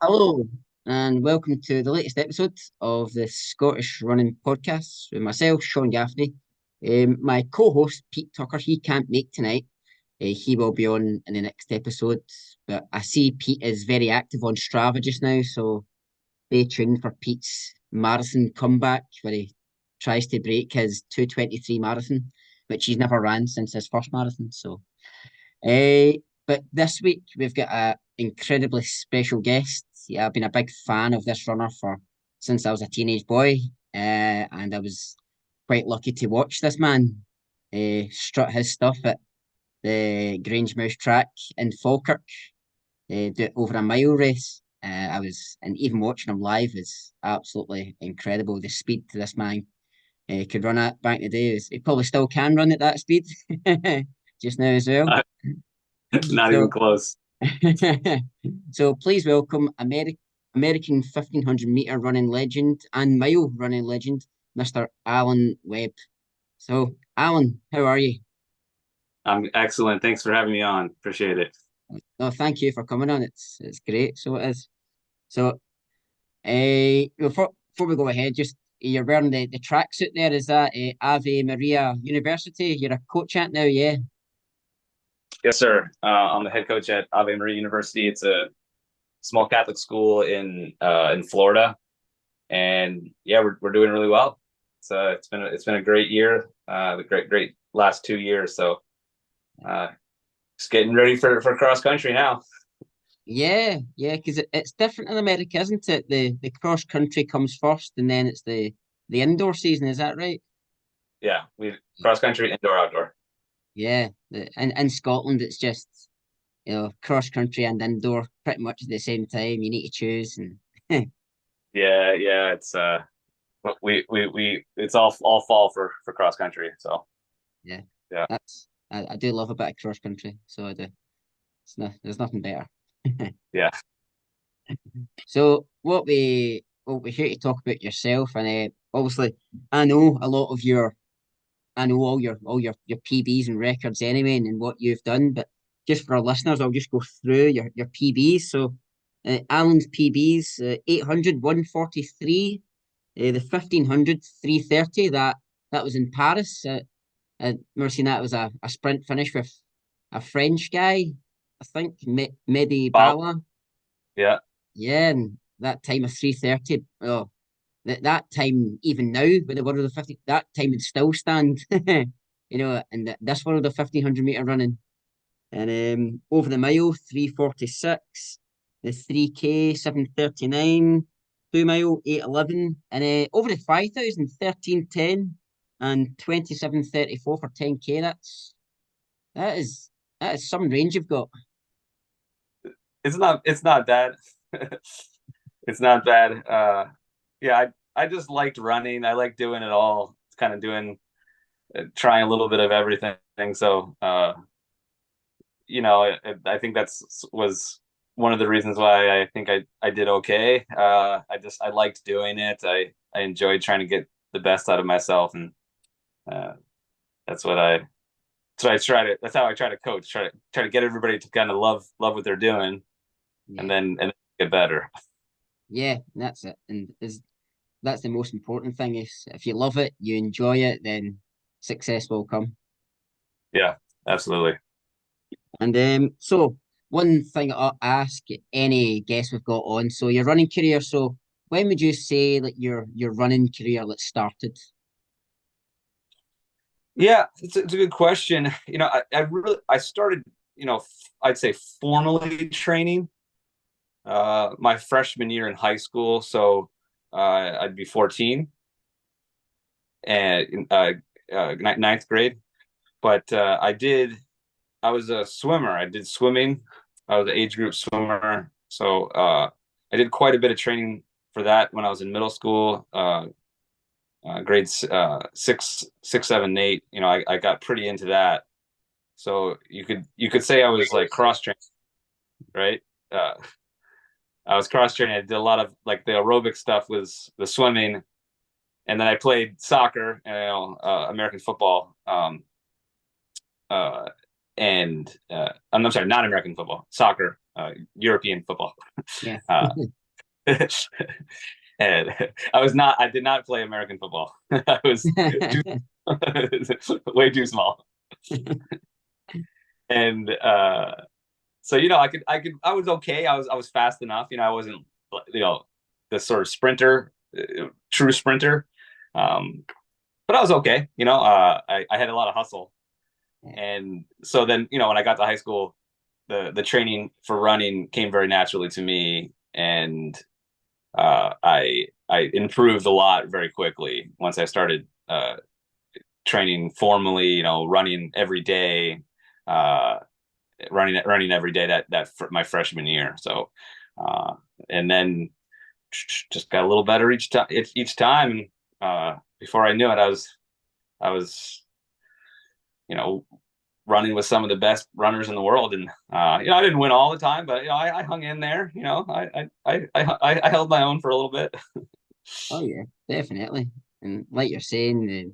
Hello, and welcome to the latest episode of the Scottish Running Podcast with myself, Sean Gaffney. My co-host, Pete Tucker, he can't make tonight. He will be on in the next episode, but I see Pete is very active on Strava just now, so stay tuned for Pete's marathon comeback where he tries to break his 2:23 marathon, which he's never ran since his first marathon. But this week we've got a incredibly special guest. Yeah, I've been a big fan of this runner for since I was a teenage boy, and I was quite lucky to watch this man strut his stuff at the Grangemouse track in Falkirk, do it over a mile race. And even watching him live is absolutely incredible. The speed this man could run at back in the day. He probably still can run at that speed just now as well. Uh, Not even So, close. so please welcome American 1500-meter running legend and mile running legend, Mr. Alan Webb. So, Alan, how are you? I'm excellent. Thanks for having me on. Appreciate it. No, thank you for coming on. It's great. So it is. So, before we go ahead, just you're wearing the tracksuit there. Is that Ave Maria University? You're a coach at now, yeah? Yes, sir. I'm the head coach at Ave Maria University. It's a small Catholic school in Florida, and yeah, we're doing really well. It's been a great year. The great last 2 years. So just getting ready for cross country now. Yeah, because it's different in America, isn't it? The cross country comes first, and then it's the indoor season. Is that right? Yeah, we cross country, indoor, outdoor. Yeah, in Scotland, it's just cross country and indoor pretty much at the same time. You need to choose, and Yeah. We it's all fall for cross country. So yeah, yeah, I do love a bit of cross country, so I do. There's nothing better. yeah. So what we here to talk about yourself, and obviously I know a lot of your I know all your PBs and records anyway, and what you've done. But just for our listeners, I'll just go through your PBs. So, Alan's PBs: 800, 143, the 1500, 330. That was in Paris. I remember seeing that was a sprint finish with a French guy, I think, Mehdi Wow. Bala. Yeah. Yeah, and that time of 330. Oh, that time, even now, with the World of the 50, that time would still stand, and this World of 1500-meter running. And over the mile, 346, the 3K, 739, 2 mile, 811, and over the 5,000, 1310, and 2734 for 10K. That is that is some range you've got. It's not bad. It's not bad. Yeah, I just liked running. I like doing it all. It's kind of doing trying a little bit of everything. So I think that's was one of the reasons why I think I did okay. I liked doing it. I enjoyed trying to get the best out of myself, and uh, that's what I that's how I try to coach. Try to get everybody to kind of love what they're doing, and Yeah, then get better. yeah, that's it. And that's the most important thing is if you love it, you enjoy it, then success will come. Yeah, absolutely. And so one thing I'll ask any guest we've got on, so your running career, so when would you say that your running career started? Yeah, it's a good question. I started, I'd say formally training my freshman year in high school. So I'd be 14 and ninth grade. But I was a swimmer. I did swimming. I was an age group swimmer. So I did quite a bit of training for that when I was in middle school. Grades 6, 7, 8. I got pretty into that. So you could say I was like cross training, right? Uh, I was cross training. I did a lot of like the aerobic stuff was the swimming, and then I played soccer, American football, uh, and I'm sorry, not American football, soccer, European football. Yeah. Uh, and I did not play American football. I was too, way too small. And so I was okay. I was fast enough. I wasn't the sort of sprinter, true sprinter. But I was okay. I had a lot of hustle, and so then when I got to high school, the training for running came very naturally to me, and I improved a lot very quickly once I started training formally. Running every day, uh, running every day that my freshman year. So, and then just got a little better each time. And before I knew it, I was running with some of the best runners in the world. And I didn't win all the time, but I hung in there. I held my own for a little bit. Oh yeah, definitely. And like you're saying,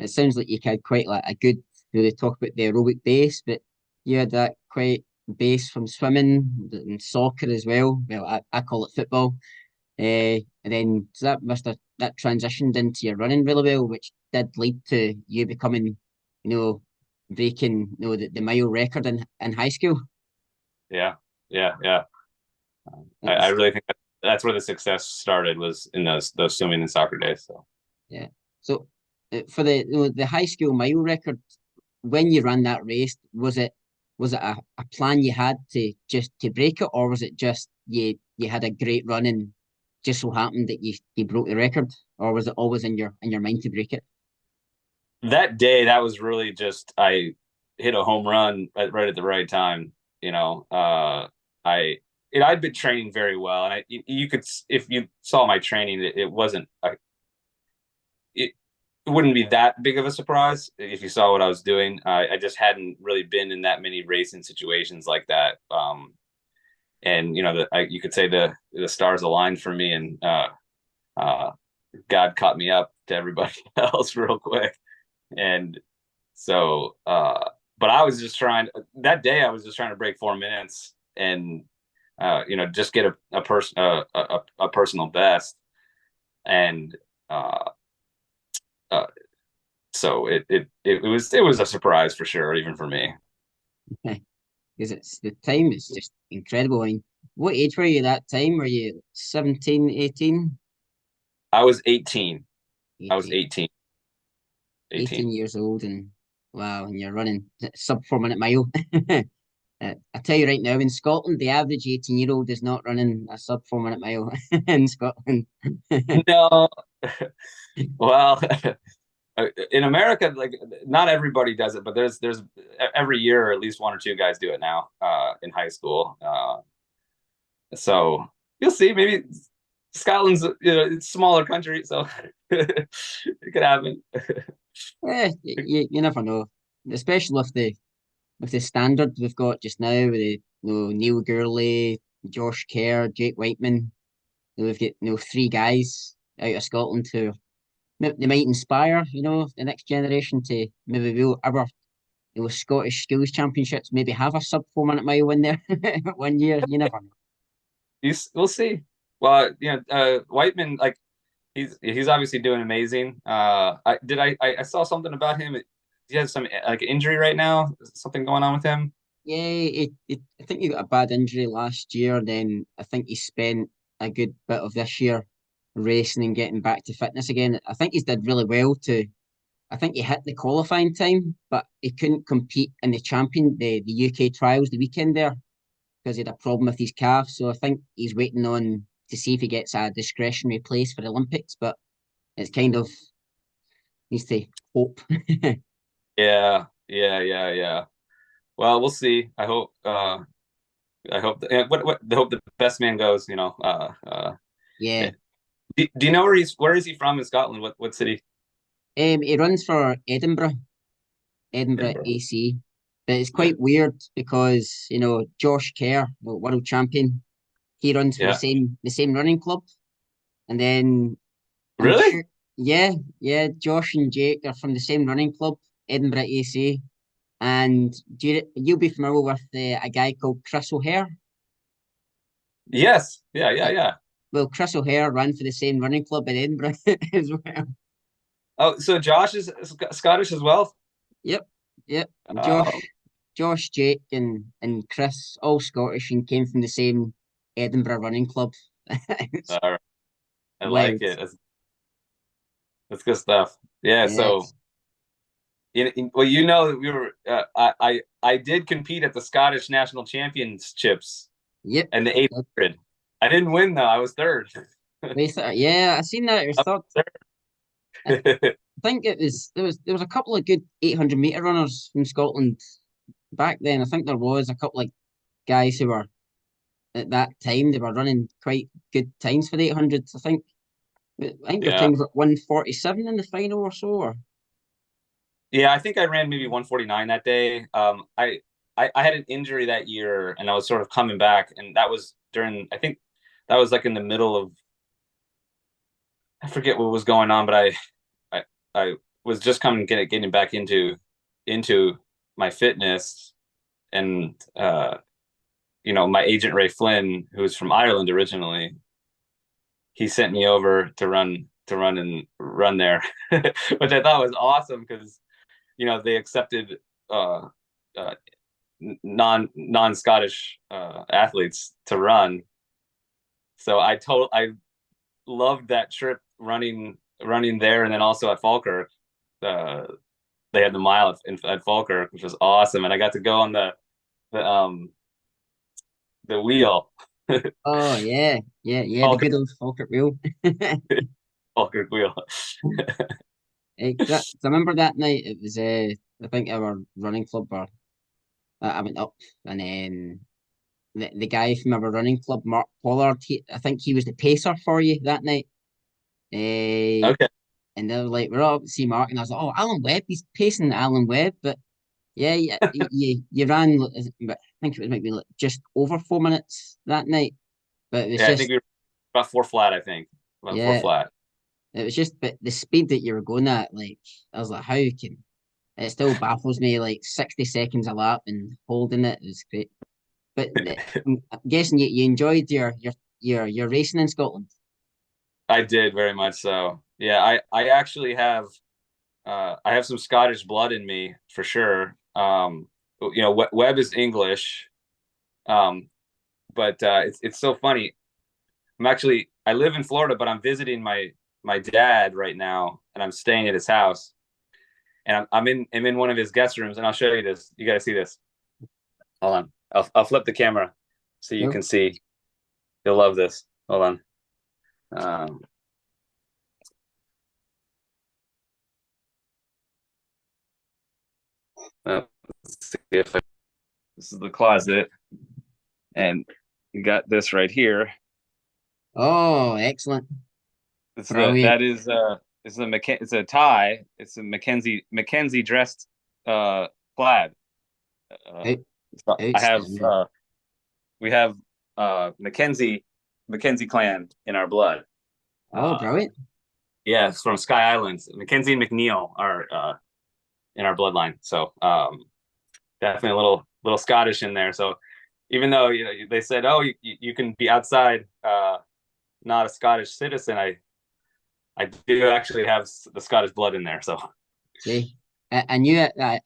it sounds like you had quite like a good. They talk about the aerobic base, but you had that quite base from swimming and soccer as well. Well, I call it football. And then so that must have that transitioned into your running really well, which did lead to you becoming, breaking, the mile record in high school. Yeah, yeah, yeah. I It's really think that's where the success started, was in those swimming and soccer days. So Yeah. So for the high school mile record, when you ran that race, was it a plan you had to just to break it, or was it just you had a great run and just so happened that you broke the record, or was it always in your mind to break it? that day, that was really just I hit a home run right at the right time. I I'd been training very well, and you could, if you saw my training, it wasn't it, it wouldn't be that big of a surprise if you saw what I was doing. I just hadn't really been in that many racing situations like that. And you could say the stars aligned for me, and uh, God caught me up to everybody else real quick. And so, but I was just trying that day. I was just trying to break 4 minutes, and just get a personal best. And uh, uh, so it was a surprise for sure, even for me. Because it's the time is just incredible. I mean, what age were you that time? Were you 17, 18? I was 18. I was 18. 18. 18 18. years old, and wow, and you're running sub 4 minute mile. I tell you right now, in Scotland, the average 18-year-old is not running a sub 4 minute mile in Scotland. No, well, in America, like, not everybody does it, but there's every year at least one or two guys do it now in high school. So you'll see. Maybe Scotland's, it's a smaller country, so it could happen. You never know, especially with the standard we've got just now with Neil Gourley, Josh Kerr, Jake Whiteman. We've got three guys out of Scotland who they might inspire the next generation to maybe we'll ever Scottish Schools Championships maybe have a sub 4 minute mile in there 1 year. You never know. We'll see. Well, Whiteman, like, he's obviously doing amazing. I saw something about him. He has some like injury right now. Something going on with him. Yeah, I think he got a bad injury last year. Then I think he spent a good bit of this year racing and getting back to fitness again. I think he's did really well to. I think he hit the qualifying time, but he couldn't compete in the UK trials the weekend there because he had a problem with his calf. So I think he's waiting on to see if he gets a discretionary place for the Olympics. But it's kind of needs to hope. Yeah, yeah, yeah, yeah. Well, we'll see. I hope I hope the best man goes. Yeah. Do you know where is he from in Scotland? What city? He runs for Edinburgh Edinburgh. AC. But it's quite weird because, Josh Kerr, the world champion, he runs for the Yeah. same running club. And then I'm Really? sure, yeah, yeah, Josh and Jake are from the same running club, Edinburgh AC. And you'll be familiar with a guy called Chris O'Hare? Yes. Yeah. Yeah. Yeah. Yeah. Well, Chris O'Hare ran for the same running club in Edinburgh as well. Oh, so Josh is Scottish as well. Yep, yep. Oh, Josh, Jake, and Chris, all Scottish and came from the same Edinburgh running club. It's all right. I like wild. it. That's good stuff. Yeah. So, Yes. well, you know that we were. I did compete at the Scottish National Championships Yep. and the 800. I didn't win though. I was third. Yeah, I seen that. It was I third. was I third. think there was a couple of good 800-meter runners from Scotland back then. I think there was a couple of guys who were at that time they were running quite good times for the 800s. I think their Yeah. time was like 147 in the final or so. Or Yeah, I think I ran maybe 149 that day. I had an injury that year and I was sort of coming back, and that was during, I think that was like in the middle of, I forget what was going on, but I was just coming getting back into my fitness, and my agent Ray Flynn, who's from Ireland originally, he sent me over to run there, which I thought was awesome because they accepted uh, uh, non Scottish athletes to run. So I loved that trip running there, and then also at Falkirk. Uh, they had the mile at Falkirk, which was awesome, and I got to go on the the wheel. oh yeah, the Falkirk, good old Falkirk wheel. Falkirk wheel. Exactly. I remember that night. It was I think our running club were I went up and then the guy from our running club, Mark Pollard. I think he was the pacer for you that night. Uh, Okay. and they were like, we're all up to see Mark, and I was like, oh, Alan Webb, he's pacing Alan Webb, but yeah, you ran. I think it was maybe like just over 4 minutes that night, but it was Yeah, I think just we were about four flat. I think about four yeah, flat. it was just but the speed that you were going at, like I was like, how can it still baffles me, like 60 seconds a lap and holding it is great. But I'm guessing you enjoyed your racing in Scotland. I did very much so. Yeah, I actually have some Scottish blood in me for sure. Webb is English, um, but it's so funny. I live in Florida, but I'm visiting my dad right now, and I'm staying at his house, and I'm in one of his guest rooms, and I'll show you this. You got to see this. Hold on, I'll flip the camera so you No? can see. You'll love this. Hold on. Um, let's see if this is the closet, and you got this right here. Oh, excellent. It's the Brilliant. that is it's a tie. It's a Mackenzie dressed plaid. Uh, Out, so I have outstanding. we have Mackenzie clan in our blood. Oh, Uh, brilliant. yeah, it's from Sky Islands. Mackenzie and McNeil are in our bloodline. So definitely a little Scottish in there. So even though they said, oh, you can be outside, not a Scottish citizen, I do actually have the Scottish blood in there. So See, I knew I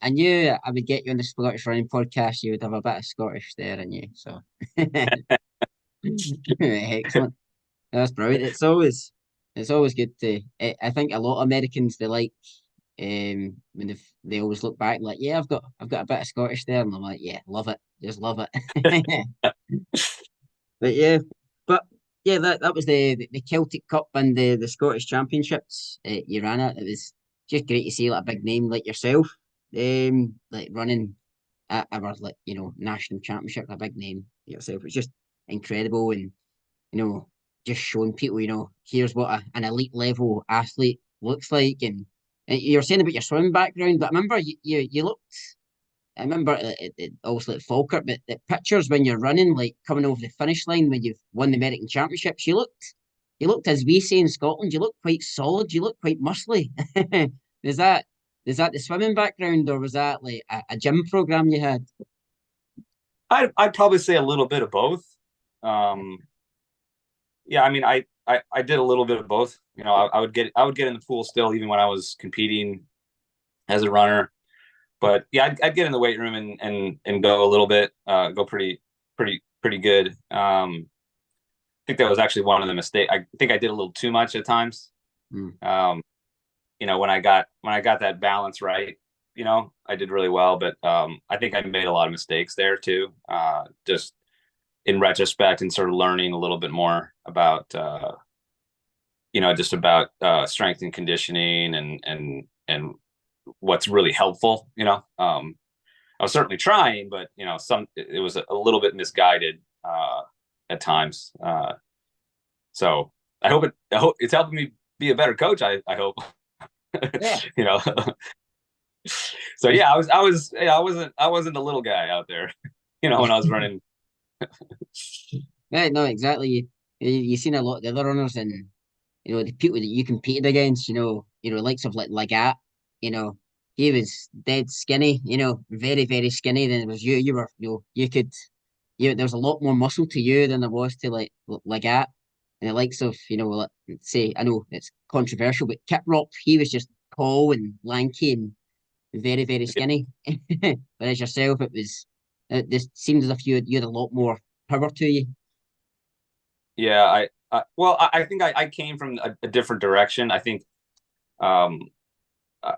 would get you on the Scottish Running podcast. You would have a bit of Scottish there in you. So excellent. That's brilliant. It's always good to. I think a lot of Americans they like when they always look back like, yeah, I've got a bit of Scottish there, and I'm like, yeah, love it, just love it. But yeah, but yeah, that was the Celtic Cup and the Scottish Championships. You ran it. It was just great to see like a big name like yourself, like running at our like national championship, a big name like yourself. It's just incredible, and just showing people, here's what an elite level athlete looks like. And you're saying about your swimming background, but I remember you looked. I remember it also at Falkirk, but the pictures when you're running, like coming over the finish line when you've won the American Championships, you looked as we say in Scotland, you look quite solid, you look quite muscly. Is that is that the swimming background, or was that like a gym program you had? I'd probably say a little bit of both. Um, yeah, I mean, I did a little bit of both. You know, I would get in the pool still even when I was competing as a runner. But yeah, I'd get in the weight room and go a little bit, go pretty good. I think that was actually one of the mistakes. I think I did a little too much at times. Mm. Um, you know, when I got that balance right, you know, I did really well. But I think I made a lot of mistakes there too. Just in retrospect and sort of learning a little bit more about you know, just about strength and conditioning and what's really helpful. You know, I was certainly trying, but you know, it was a little bit misguided at times. So I hope it's helping me be a better coach. I hope. Yeah. You know. So yeah, yeah, I wasn't the little guy out there. You know, when I was running. Yeah, no, exactly. You seen a lot of the other runners, and the people that you competed against. Likes of like Lagat. He was dead skinny. Very very skinny. Then it was you. You were you could there was a lot more muscle to you than there was to Lagat. And the likes of say, I know it's controversial, but Kiprop, he was just tall and lanky and very very skinny. Whereas yourself, it just seems as if you had a lot more power to you. Yeah, well, I think I came from a different direction. I think um,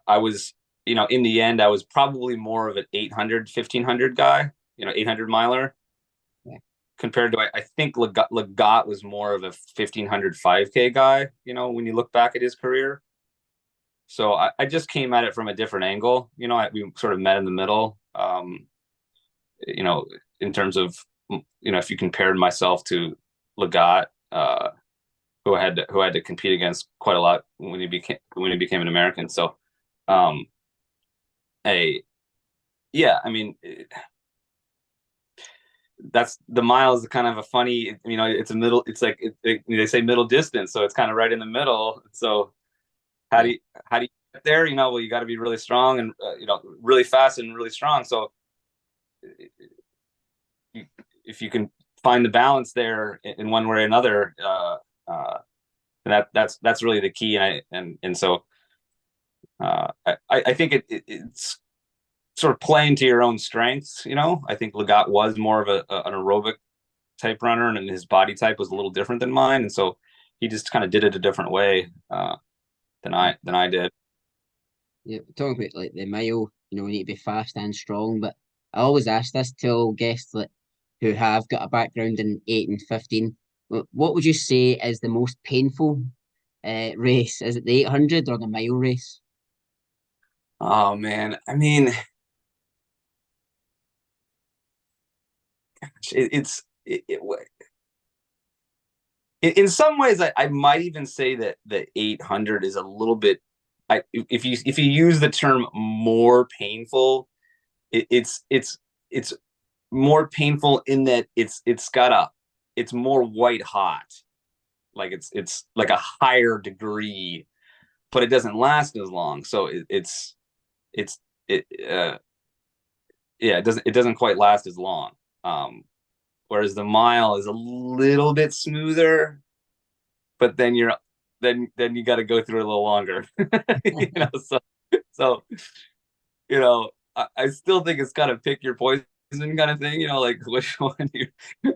I was, you know, in the end, I was probably more of an 800, 1500 guy, you know, 800 miler Yeah. compared to, I think Legat was more of a 1500 5K guy, you know, when you look back at his career. So I just came at it from a different angle. You know, we sort of met in the middle, you know, in terms of, you know, if you compared myself to Legat, who had to compete against quite a lot when he became an American. So, um, a yeah, I mean, that's the mile is kind of a funny, you know, it's a middle, it's like they say middle distance, so it's kind of right in the middle. So how do Yeah. you how do you get there? You know, well, you got to be really strong and you know, really fast and really strong. So you, if you can find the balance there in one way or another, that's really the key. And so I think it's sort of playing to your own strengths. You know, I think Legat was more of an aerobic type runner, and his body type was a little different than mine, and so he just kind of did it a different way than I did. Yeah, talking about like the mile, we need to be fast and strong. But I always ask this to all guests who have got a background in 8 and 15. What would you say is the most painful race? Is it the 800 or the mile race? Oh man, I mean, in some ways, I might even say that the 800 is a little bit. If you use the term more painful, it's more painful in that it's more white hot, like it's like a higher degree, but it doesn't last as long. So it's it yeah, it doesn't quite last as long. Um, Whereas the mile is a little bit smoother, but then you got to go through it a little longer. You know, so you know, I still think it's kind of pick your poison kind of thing. You know, like which one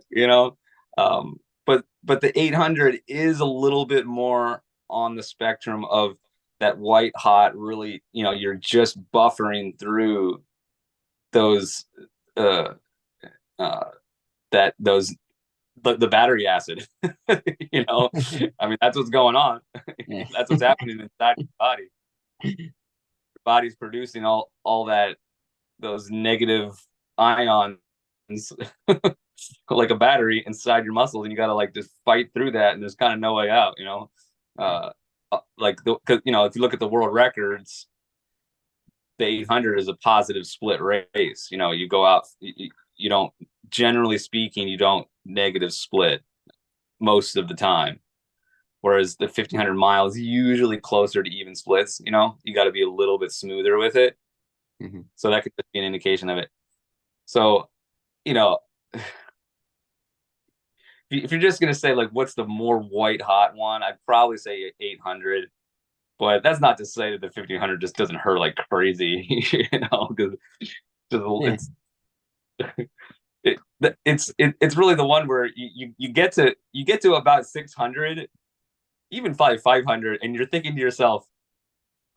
you know. But the 800 is a little bit more on the spectrum of that white hot. Really, you know, you're just buffering through those uh, uh, those the battery acid. You know, I mean that's what's going on. Yeah. That's what's happening inside your body. Your body's producing all that those negative ions like a battery inside your muscles, and you got to like just fight through that, and there's kind of no way out. You know, like you know, if you look at the world records, the 800 is a positive split race. You know, you go out, you don't, generally speaking, you don't negative split most of the time. Whereas the 1500 mile is usually closer to even splits. You know, you got to be a little bit smoother with it. Hmm. So that could just be an indication of it. So, you know, if you're just gonna say like what's the more white hot one, I'd probably say 800. But that's not to say that the 1500 just doesn't hurt like crazy, you know, because Yeah. it's really the one where you get to about 600, even probably 500, and you're thinking to yourself,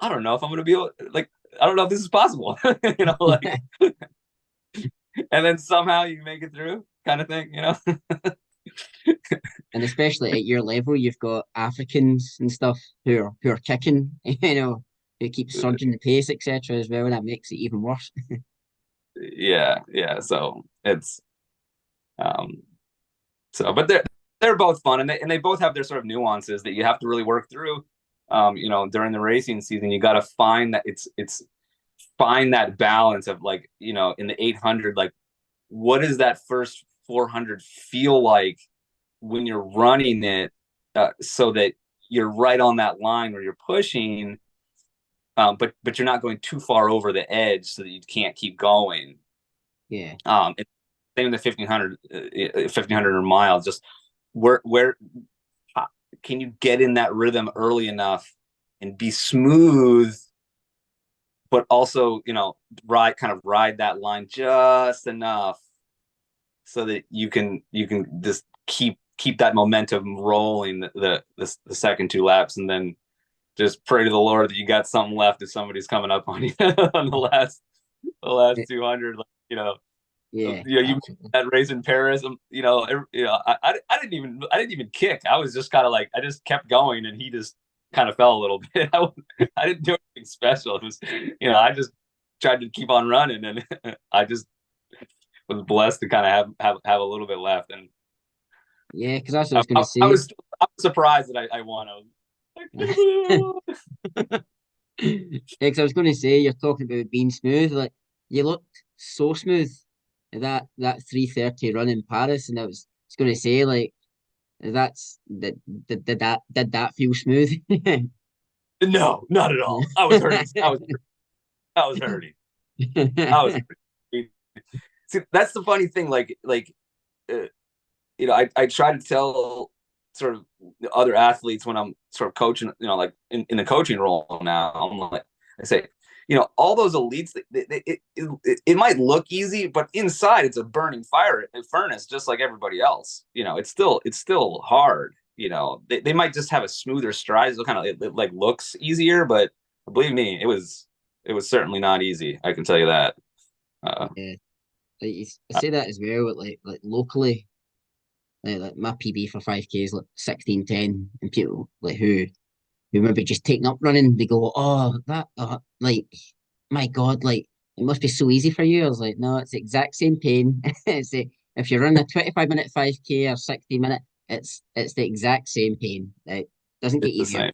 I don't know if I'm gonna be able, like, I don't know if this is possible, you know, like, and then somehow you make it through, kind of thing, you know. And especially at your level, you've got Africans and stuff who are kicking, who keep surging the pace, etc. as well, and that makes it even worse. Yeah, yeah. So it's um but they're both fun, and they both have their sort of nuances that you have to really work through. You know, during the racing season, you got to find that it's find that balance of, like, you know, in the 800, like, what does that first 400 feel like when you're running it, so that you're right on that line where you're pushing, but you're not going too far over the edge so that you can't keep going. Yeah, Same in the 1500 miles, just where can you get in that rhythm early enough and be smooth, but also, you know, ride that line just enough so that you can just keep that momentum rolling the second two laps, and then just pray to the Lord that you got something left if somebody's coming up on you on the last 200, like, you know. yeah, You absolutely. that race in Paris, I didn't even kick. I was just kind of like, I just kept going, and he just kind of fell a little bit. I didn't do anything special. It was, I just tried to keep on running, and I just was blessed to kind of have a little bit left. And Yeah, because that's what I I, was going I, to I say. was I was surprised that I won. I was like, I can't believe I won. Yeah, because I was going to say you're talking about being smooth. Like you looked so smooth at that 3:30 run in Paris, and I was going to say like did that feel smooth? No, not at all. I was hurting. I was hurting. I was hurting. See, that's the funny thing. Uh, I try to tell sort of other athletes when I'm sort of coaching, like in the coaching role now, I'm like, I say, all those elites, it might look easy, but inside it's a burning furnace, just like everybody else. It's still hard. They might just have a smoother stride, so kind of it like looks easier, but believe me, it was certainly not easy. I can tell you that. Uh, Yeah, I say that as well. Like locally, like my PB for 5K is like 16:10, and people like who maybe just taking up running, they go, oh, like, my God, like, it must be so easy for you. I was like, no, it's the exact same pain. If you're running a 25-minute 5K or 60-minute, it's the exact same pain. It doesn't get it's the easier.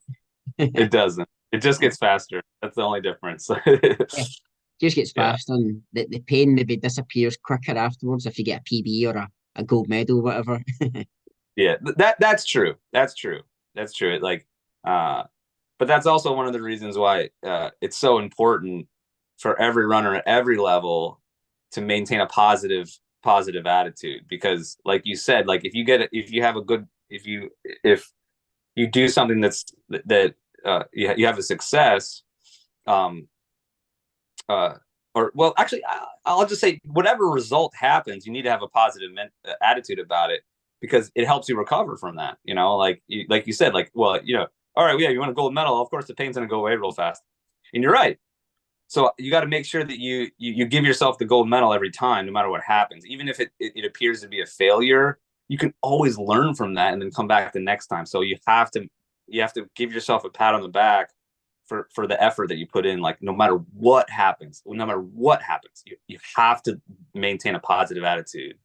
same. It doesn't. It just gets faster. That's the only difference. Yeah, just gets Yeah. faster, and the pain maybe disappears quicker afterwards if you get a PB or a gold medal, whatever. Yeah. That's true. That's true. That's true. Uh, but that's also one of the reasons why it's so important for every runner at every level to maintain a positive attitude, because, like you said, like if you have a good if you do something that you have a success, um uh or, well, actually, I'll just say whatever result happens, you need to have a positive attitude about it, because it helps you recover from that. Like you said, like, well, all right, yeah, you want a gold medal, of course the pain's going to go away real fast, and you're right. So you got to make sure that you give yourself the gold medal every time, no matter what happens, even if it appears to be a failure. You can always learn from that and then come back the next time. So you have to give yourself a pat on the back for the effort that you put in. Like, no matter what happens, you have to maintain a positive attitude,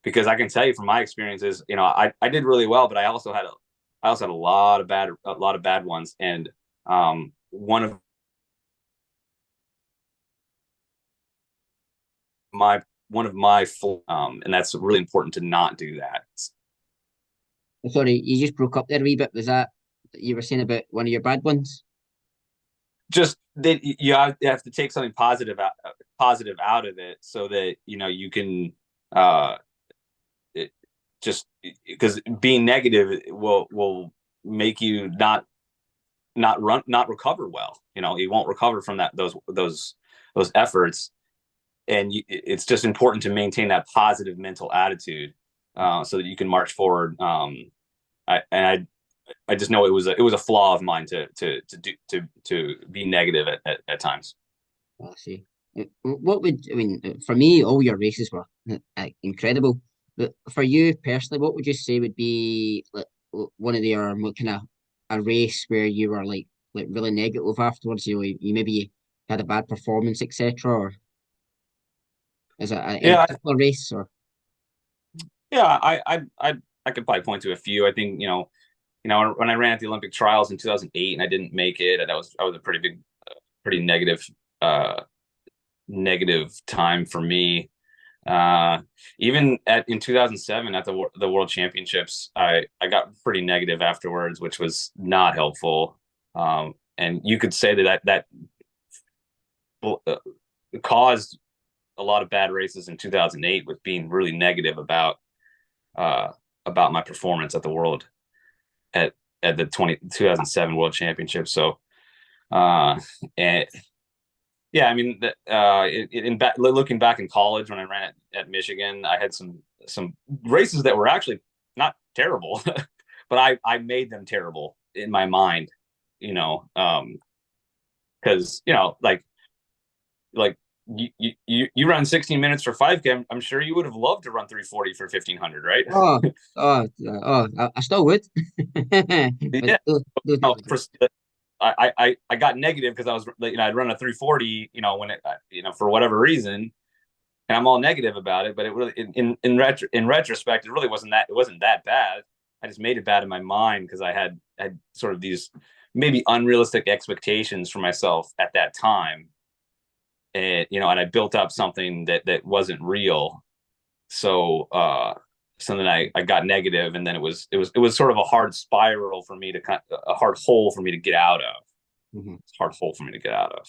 because I can tell you from my experiences, I did really well, but I also had a lot of bad ones. And one of my and that's really important to not do that. Sorry, you just broke up there a wee bit. Was that you were saying about one of your bad ones? Just that you have to take something positive out of it so that you can uh it, just because being negative will make you not recover well. You won't recover from those efforts, and it's just important to maintain that positive mental attitude so that you can march forward. I just know it was a flaw of mine to be negative at times. I see. What would I mean for me? All your races were incredible. But for you personally, what would you say would be like one of your what kind of a race where you were like really negative afterwards? You maybe had a bad performance, etc. Or is it any Yeah, particular race or? yeah. I could probably point to a few. I think when I ran at the Olympic trials in 2008 and I didn't make it, that was a pretty big, pretty uh, negative time for me. Even in 2007 at the World Championships, I got pretty negative afterwards, which was not helpful. And you could say that uh, caused a lot of bad races in 2008 with being really negative uh, about my performance at the world at the 2007 World Championship. So, uh, and yeah, I mean, looking back in college when I ran at Michigan, I had some races that were actually not terrible, but I made them terrible in my mind, you know, because like you run 16 minutes for 5K. I'm sure you would have loved to run 340 for 1500, right? Oh, I still would. But Yeah. those No, days ago. I got negative because I was I'd run a 340 when for whatever reason, and I'm all negative about it. But it really in retrospect, it wasn't that bad. I just made it bad in my mind because I had sort of these maybe unrealistic expectations for myself at that time, and I built up something that wasn't real. So then I got negative, and then it was sort of a hard spiral for me a hard hole for me to get out of. Mhm. It's a hard hole for me to get out of.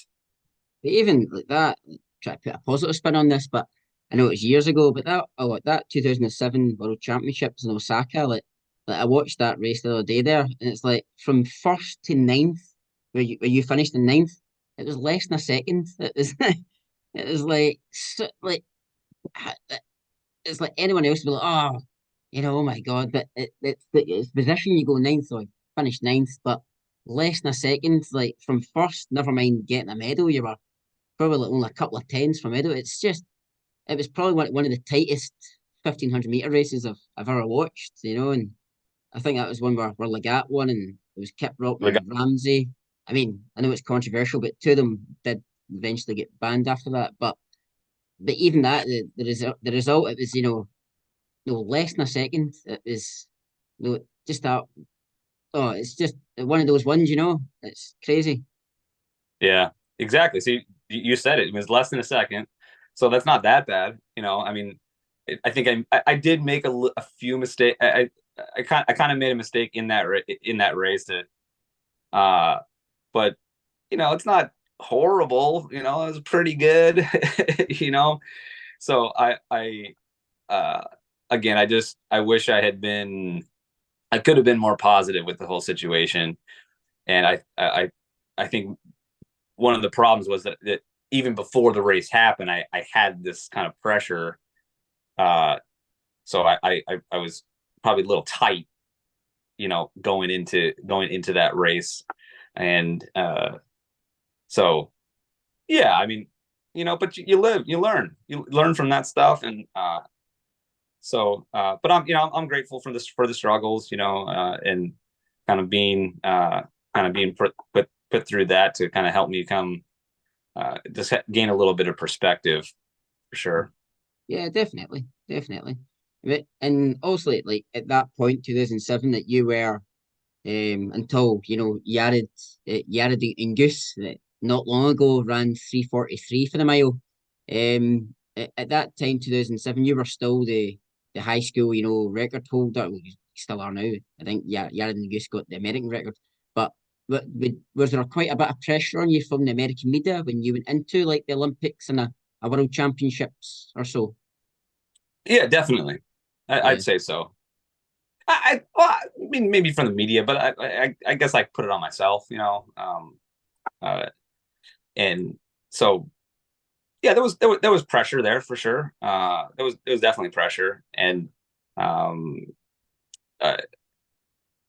But even like that, try to put a positive spin on this, but I know it was years ago, but that 2007 World Championships in Osaka, like I watched that race the other day there, and it's like from first to ninth, where you finished in ninth, it was less than a second. It was it was like like it's like anyone else would be like, oh, oh my God, but it's position you go ninth, so I finished ninth, but less than a second, like from first, never mind getting a medal, you were probably like only a couple of tenths from medal. It was probably one of the tightest 1500-meter races I've ever watched, and I think that was one where Legat won and it was Kiprop Like, and Ramsey. I mean, I know it's controversial, but two of them did eventually get banned after that. But even that, the result, it was no less than a second. It was just that. Oh, it's just one of those ones. It's crazy. yeah, exactly. See, you said it. It was less than a second, so that's not that bad. I mean, I think I did make a few mistakes. I kind of made a mistake in that race uh, but it's not horrible. It was pretty good. you know, so uh, again, I wish I could have been more positive with the whole situation, and I think one of the problems was that even before the race happened, I had this kind of pressure. Uh, so I was probably a little tight, going into that race, and so yeah, I mean, but you learn from that stuff, and but I'm grateful for the struggles, and kind of being put through that to kind of help me come just gain a little bit of perspective for sure. Yeah, definitely, definitely. And also, like at that point, 2007, that you were until Yared and Goose that not long ago ran 3:43 for the mile. At that time, 2007, you were still the high school record holder. still are now. I think Yared Goose got the American record. But was there quite a bit of pressure on you from the American media when you went into like the Olympics and a World Championships or so? Yeah, definitely. Yeah, I'd say so. Well, I mean, maybe from the media, but I guess I put it on myself, uh, and so yeah, there was pressure there for sure. There was definitely pressure, and um, uh,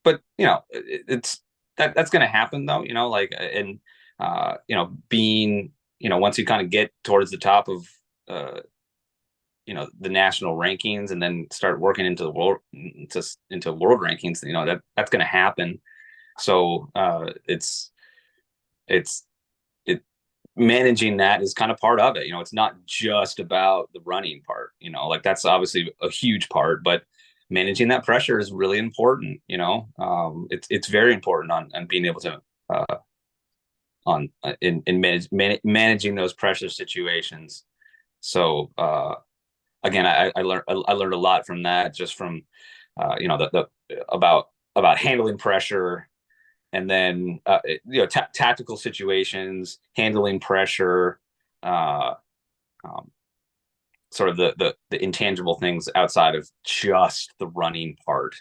but it's that's going to happen though, like and being once you kind of get towards the top of uh, the national rankings and then start working into the world into world rankings, that's going to happen. So it's it managing that is kind of part of it. It's not just about the running part. Like that's obviously a huge part, but managing that pressure is really important. It's very important on being able to on in managing those pressure situations. So again, I learned a lot from that, just from the about handling pressure, and then tactical situations, handling pressure, uh, um, sort of the intangible things outside of just the running part.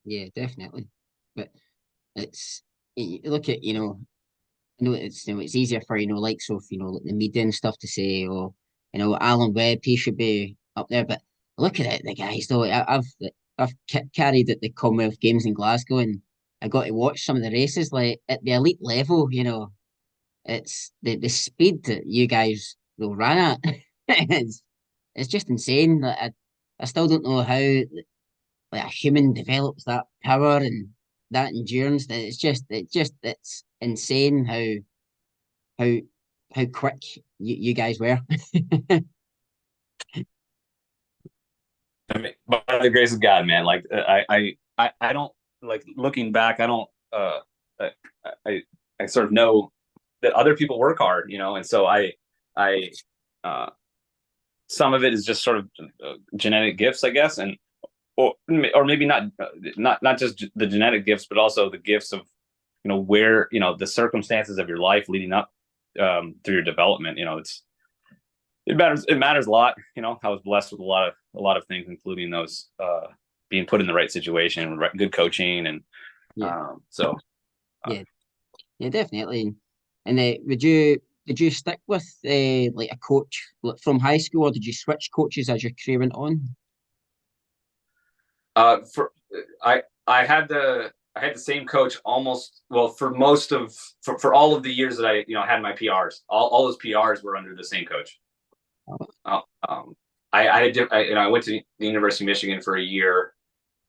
yeah, definitely. But it's you look at it's easier for like so if like the media and stuff to say Alan Webb he should be up there, but look at it the guys though I've carried at the Commonwealth Games in Glasgow and I got to watch some of the races like at the elite level. It's the speed that you guys will run at. it's just insane. Like, I still don't know how like a human develops that power and that endurance. It's insane how how quick you guys were. I mean, by the grace of God, man. Like I don't like looking back. I don't. I, I I sort of know that other people work hard, and so I uh, some of it is just sort of genetic gifts, I guess, and or maybe not just the genetic gifts, but also the gifts of where the circumstances of your life leading up through your development. It matters a lot. I was blessed with a lot of things, including those being put in the right situation, good coaching, and Yeah, so yeah, yeah, definitely. And did you stick with like a coach like, from high school, or did you switch coaches as your career went on? for I had the same coach almost, well, for all of the years that I had my PRs. All those PRs were under the same coach. Oh, Uh, um, I went to the University of Michigan for a year,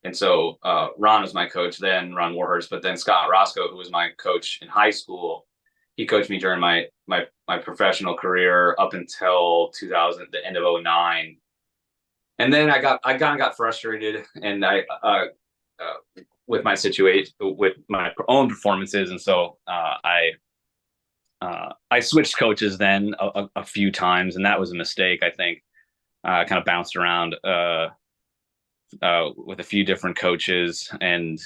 and so Ron was my coach then, Ron Warhurst. But then Scott Roscoe, who was my coach in high school, he coached me during my professional career up until 2000, the end of '09. And then I kind of got frustrated, and with my situation, with my own performances, and so I switched coaches then a few times, and that was a mistake. I think kind of bounced around with a few different coaches, and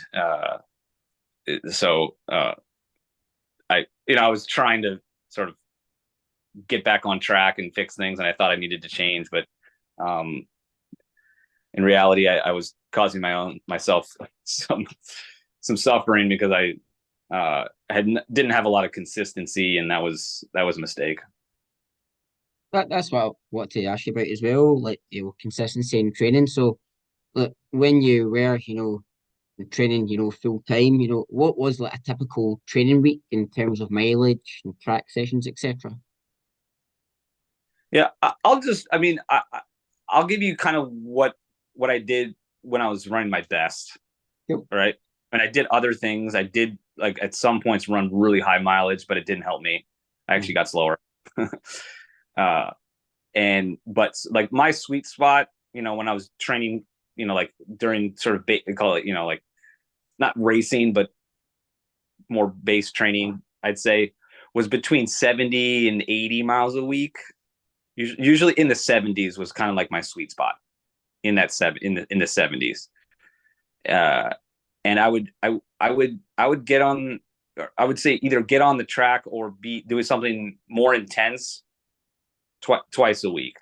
so I was trying to sort of get back on track and fix things, and I thought I needed to change, but um, in reality, I was causing myself some suffering because I didn't have a lot of consistency, and that was a mistake. that's what I want to ask you about as well, like consistency in training. So, look, when you were training full time, what was like a typical training week in terms of mileage and track sessions, etc. Yeah, I mean, I'll give you kind of what I did when I was running my best, Yep. right? And I did other things. I did like at some points run really high mileage, but it didn't help me. I actually got slower. uh, but like my sweet spot, when I was training, like during sort of they call it, like not racing, but more base training, I'd say was between 70 and 80 miles a week. Usually in the 70s was kind of like my sweet spot. in that in the 70s. And I would get on, I would say either get on the track or be doing something more intense twice a week.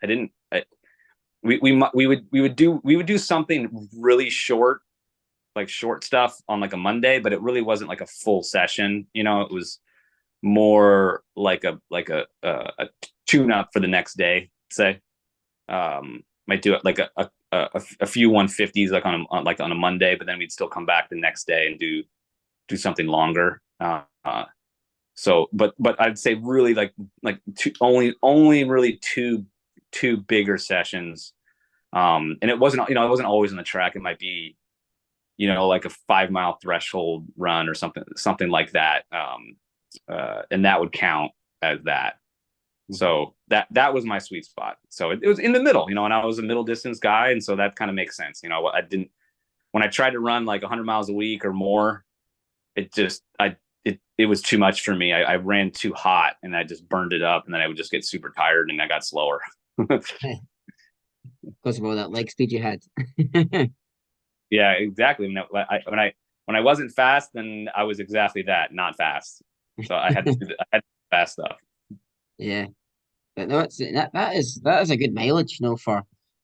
I didn't. We would do something really short, like short stuff on like a Monday, but it really wasn't like a full session. You know, it was more like a tune up for the next day. Say, might do it like a few 150s like on a Monday, but then we'd still come back the next day and do something longer. So, but I'd say really like only really two bigger sessions. And it wasn't, you know, it wasn't always on the track. It might be, you know, like a 5 mile threshold run or something like that. And that would count as that. So that was my sweet spot. So it was in the middle, you know, and I was a middle distance guy. And so that kind of makes sense. You know, when I tried to run like 100 miles a week or more, it was too much for me. I ran too hot and I just burned it up, and then I would just get super tired and I got slower. Because of all that leg speed you had. Yeah, exactly. When I wasn't fast, then I was exactly that, not fast. So I had to do fast stuff. Yeah. But no, that is a good mileage, you know, for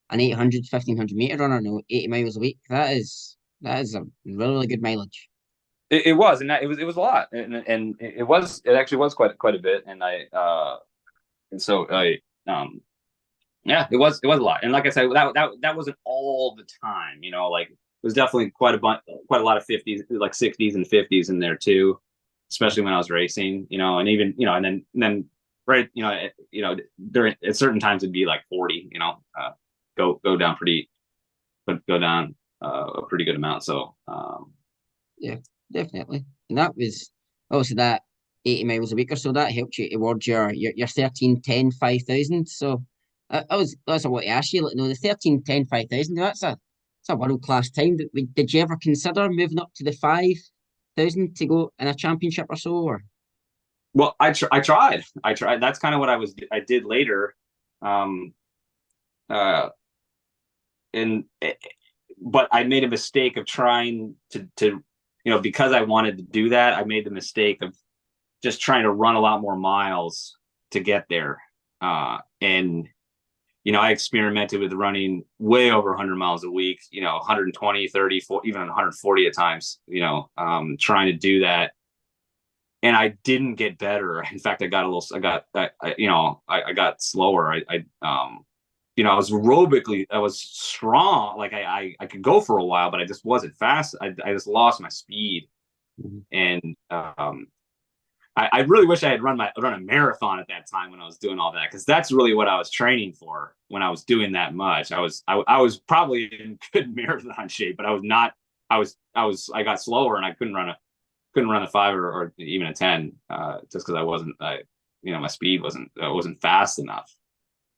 an 800, 1,500 meter runner, no, 80 miles a week. That is a really good mileage. It was, and it was a lot, and it actually was quite a bit, and so yeah, it was a lot, and like I said, that wasn't all the time, you know, like it was definitely quite a lot of 50s, like 60s and 50s in there too, especially when I was racing, you know, and even, you know, and then right, you know, during at certain times it'd be like 40, you know, go down a pretty good amount, so Yeah, definitely. And that was obviously that 80 miles a week or so, that helped you towards your 13, 10, 5,000. So that's what I want to ask you. Like, no, the 13, 10, 5,000. That's a world class time. Did you ever consider moving up to the 5,000 to go in a championship or so? Or well, I tried. That's kind of what I did later. Um, uh, and but I made a mistake of trying to, you know, because I wanted to do that, I made the mistake of just trying to run a lot more miles to get there. And you know, I experimented with running way over 100 miles a week, you know, 120, 30, 40, even 140 at times, you know, trying to do that. And I didn't get better. In fact, I got slower. You know, I was strong. Like I could go for a while, but I just wasn't fast. I just lost my speed. Mhm. And I really wish I had run a marathon at that time when I was doing all that, because that's really what I was training for when I was doing that much. I was probably in good marathon shape, but I was not. I got slower and I couldn't run a 5 or even a 10, just because you know, my speed wasn't fast enough.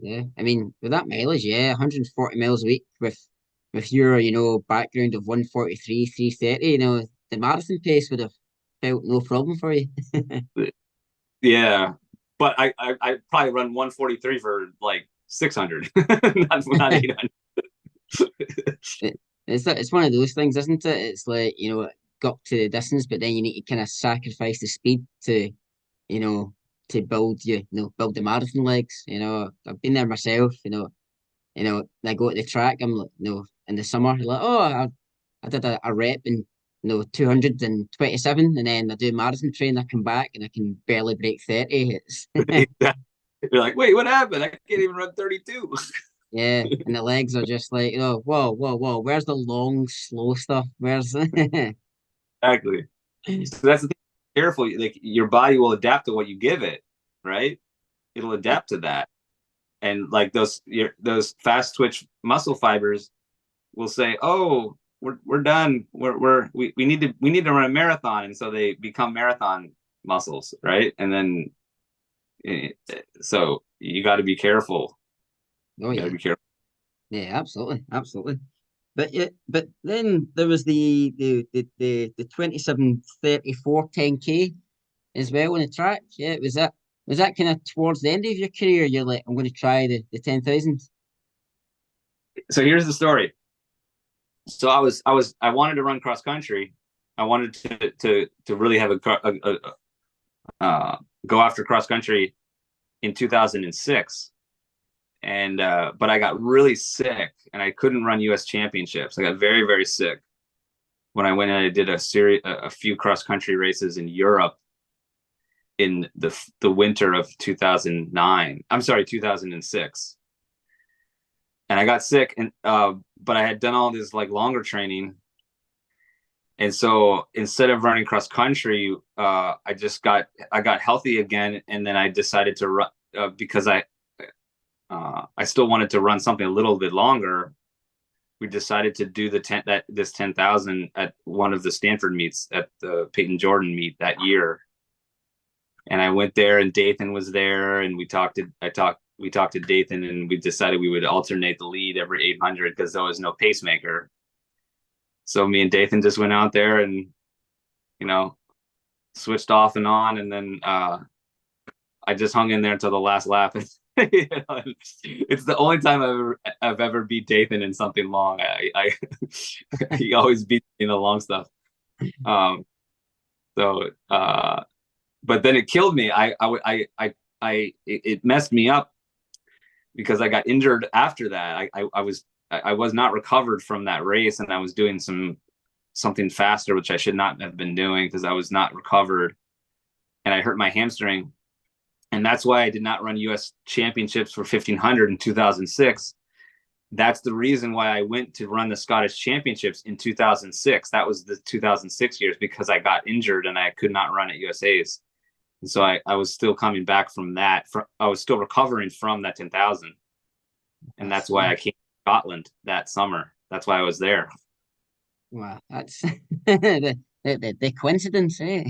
Yeah, I mean, with that mileage, yeah, 140 miles a week with your, you know, background of 143, 330, you know, the marathon pace would have felt no problem for you. Yeah, but I probably run 143 for like 600, not 800. It's one of those things, isn't it? It's like, you know, go up to the distance, but then you need to kind of sacrifice the speed to, you know, to build the marathon legs. You know, I've been there myself, I go to the track, I'm like, in the summer, like, oh, I did a rep in, 227, and then I do marathon train, I come back and I can barely break 30. It's You're like, wait, what happened? I can't even run 32. yeah, and the legs are just like, whoa, whoa, whoa, where's the long, slow stuff? Where's Exactly. So that's the thing. Careful, like your body will adapt to what you give it, right? It'll adapt to that, and like those fast twitch muscle fibers will say, "Oh, we're done. We need to run a marathon," and so they become marathon muscles, right? And then so you got to be careful. Oh You got to yeah. be careful. Yeah, absolutely, absolutely. But yeah, but then there was the 27:34 10K as well on the track. Yeah, was that kind of towards the end of your career? You're like, I'm going to try the 10,000. So here's the story. So I wanted to run cross country. I wanted to really have go after cross country in 2006. And but I got really sick and I couldn't run US championships. I got very, very sick when I went and I did a few cross country races in Europe in the winter of 2009. I'm sorry, 2006. And I got sick, and but I had done all this like longer training, and so instead of running cross country, I got healthy again, and then I decided to run because I still wanted to run something a little bit longer. We decided to do this 10,000 at one of the Stanford meets at the Peyton Jordan meet that year. And I went there, and Dathan was there, and we talked to Dathan, and we decided we would alternate the lead every 800 because there was no pacemaker. So me and Dathan just went out there and, you know, switched off and on, and then I just hung in there until the last lap. You know, it's the only time I've ever beat Dathan in something long. He always beats me in the long stuff. So but then it killed me. It messed me up because I got injured after that. I was not recovered from that race, and I was doing something faster, which I should not have been doing because I was not recovered, and I hurt my hamstring. And that's why I did not run US championships for 1500 in 2006. That's the reason why I went to run the Scottish championships in 2006. That was the 2006 years because I got injured and I could not run at USA's. And so I was still coming back from that. I was still recovering from that 10,000. And that's why I came to Scotland that summer. That's why I was there. Wow, that's the coincidence, eh?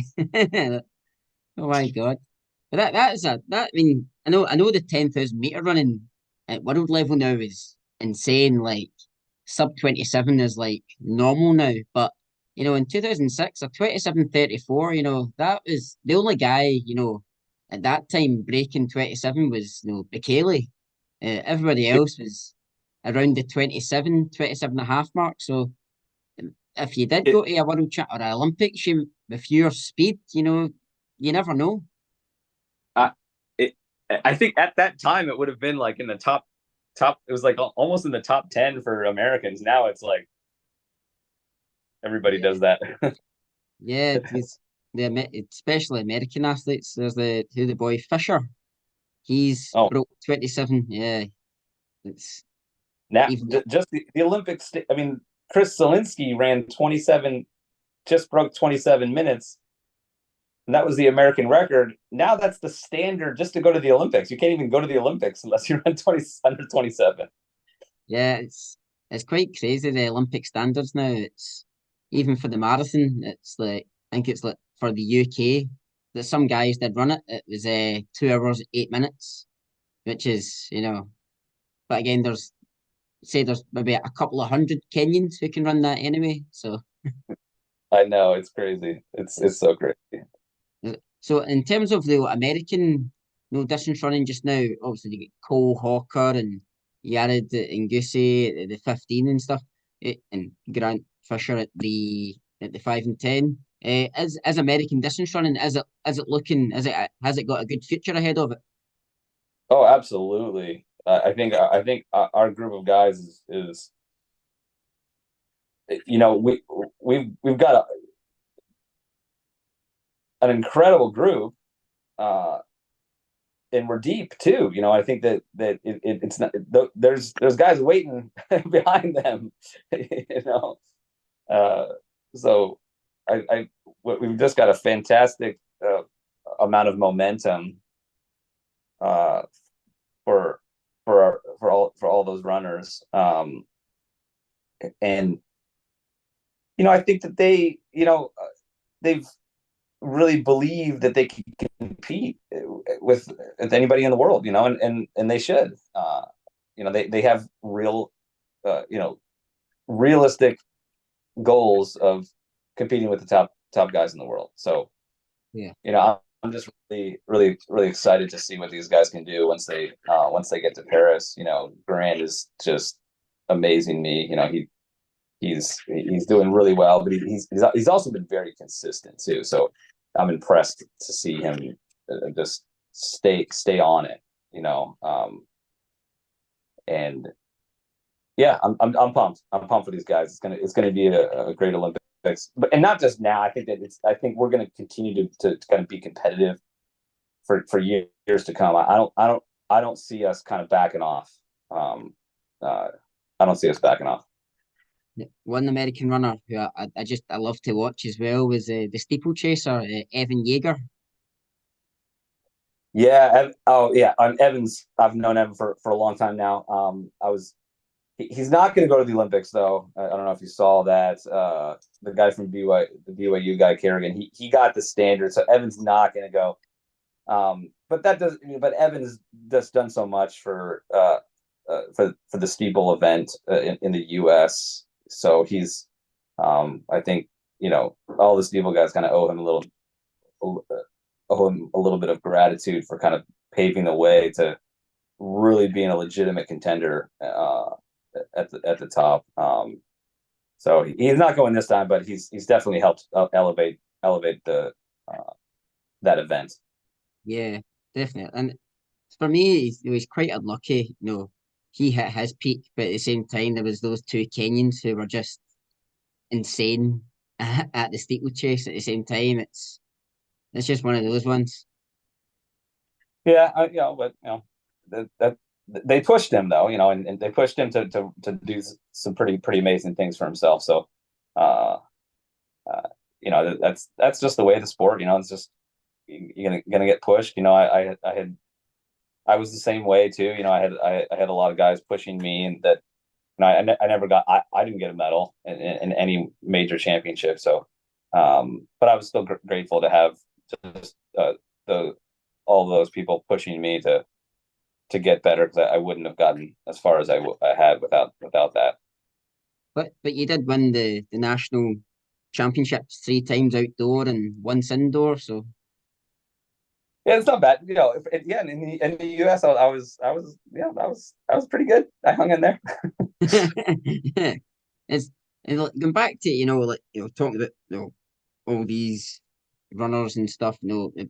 Oh my God. But I mean, I know the 10,000 meter running at world level now is insane. Like sub 27 is like normal now. But in 2006 or 27:34, that was the only guy, at that time breaking 27 was, Bekele. Everybody else was around the 27 and a half mark. So if you did It, go to a world champ or an Olympics, with your speed, you never know. I, it, I think at that time it would have been like in the top. It was like almost in the top 10 for Americans. Now it's like everybody Yeah. does that. Yeah, it's especially American athletes. There's the boy Fisher. He's Oh, broke 27. Yeah, it's now even just the Olympics. I mean, Chris Zielinski ran 27, just broke 27 minutes. And that was the American record. Now that's the standard just to go to the Olympics. You can't even go to the Olympics unless you run 20 under 27. yeah, it's quite crazy the Olympic standards now. It's even for the marathon. It's like I think it's like for the UK that some guys did run it. It was 2 hours 8 minutes, which is But again, there's maybe a couple of hundred Kenyans who can run that anyway. So I know it's crazy. It's so crazy. so in terms of the American distance running just now, obviously you get Cole Hawker and Yared and Goosey at the 15 and stuff, and Grant Fisher at the 5 and 10. Is American distance running, is it looking, has it got a good future ahead of it? Oh, absolutely. I think our group of guys is we've got an incredible group, uh, and we're deep too. I think it's not there's guys waiting behind them. you know, uh, so we've just got a fantastic amount of momentum uh, for all those runners. And I think that they've really believed that they can compete with anybody in the world, and they should. They have realistic goals of competing with the top guys in the world. So, Yeah. I'm just really, really, really excited to see what these guys can do once they get to Paris. Grant is just amazing me. He's doing really well, but he's also been very consistent too. So I'm impressed to see him just stay on it. And yeah, I'm pumped. I'm pumped for these guys. It's gonna be a great Olympics, but and not just now. I think we're gonna continue to kind of be competitive for years to come. I don't see us kind of backing off. Um, I don't see us backing off. One American runner who I love to watch as well was the steeplechaser, Evan Yeager. Yeah. Oh, yeah. Evans. I've known Evan for a long time now. He's not going to go to the Olympics though. I don't know if you saw that. The guy from the BYU guy, Kerrigan, he got the standard, so Evan's not going to go. But Evans just done so much for the steeple event in the U.S. So I think all the steeple guys kind of owe him a little bit of gratitude for kind of paving the way to really being a legitimate contender at the top. So he's not going this time, but he's definitely helped elevate the that event. Yeah, definitely. And for me, he was quite unlucky. He hit his peak, but at the same time, there was those two Kenyans who were just insane at the steeplechase. At the same time, it's just one of those ones. Yeah, but that they pushed him though, and they pushed him to do some pretty amazing things for himself. So, uh, that's just the way of the sport. It's just you're gonna get pushed. I was the same way too. I had a lot of guys pushing me, and that I never got I didn't get a medal in any major championship. So, but I was still grateful to have just the all those people pushing me to get better, because I wouldn't have gotten as far as I had without that. But you did win the national championships three times outdoor and once indoor. So Yeah, it's not bad. Yeah, in the US, I was pretty good. I hung in there. it's like, going back to talking about all these runners and stuff.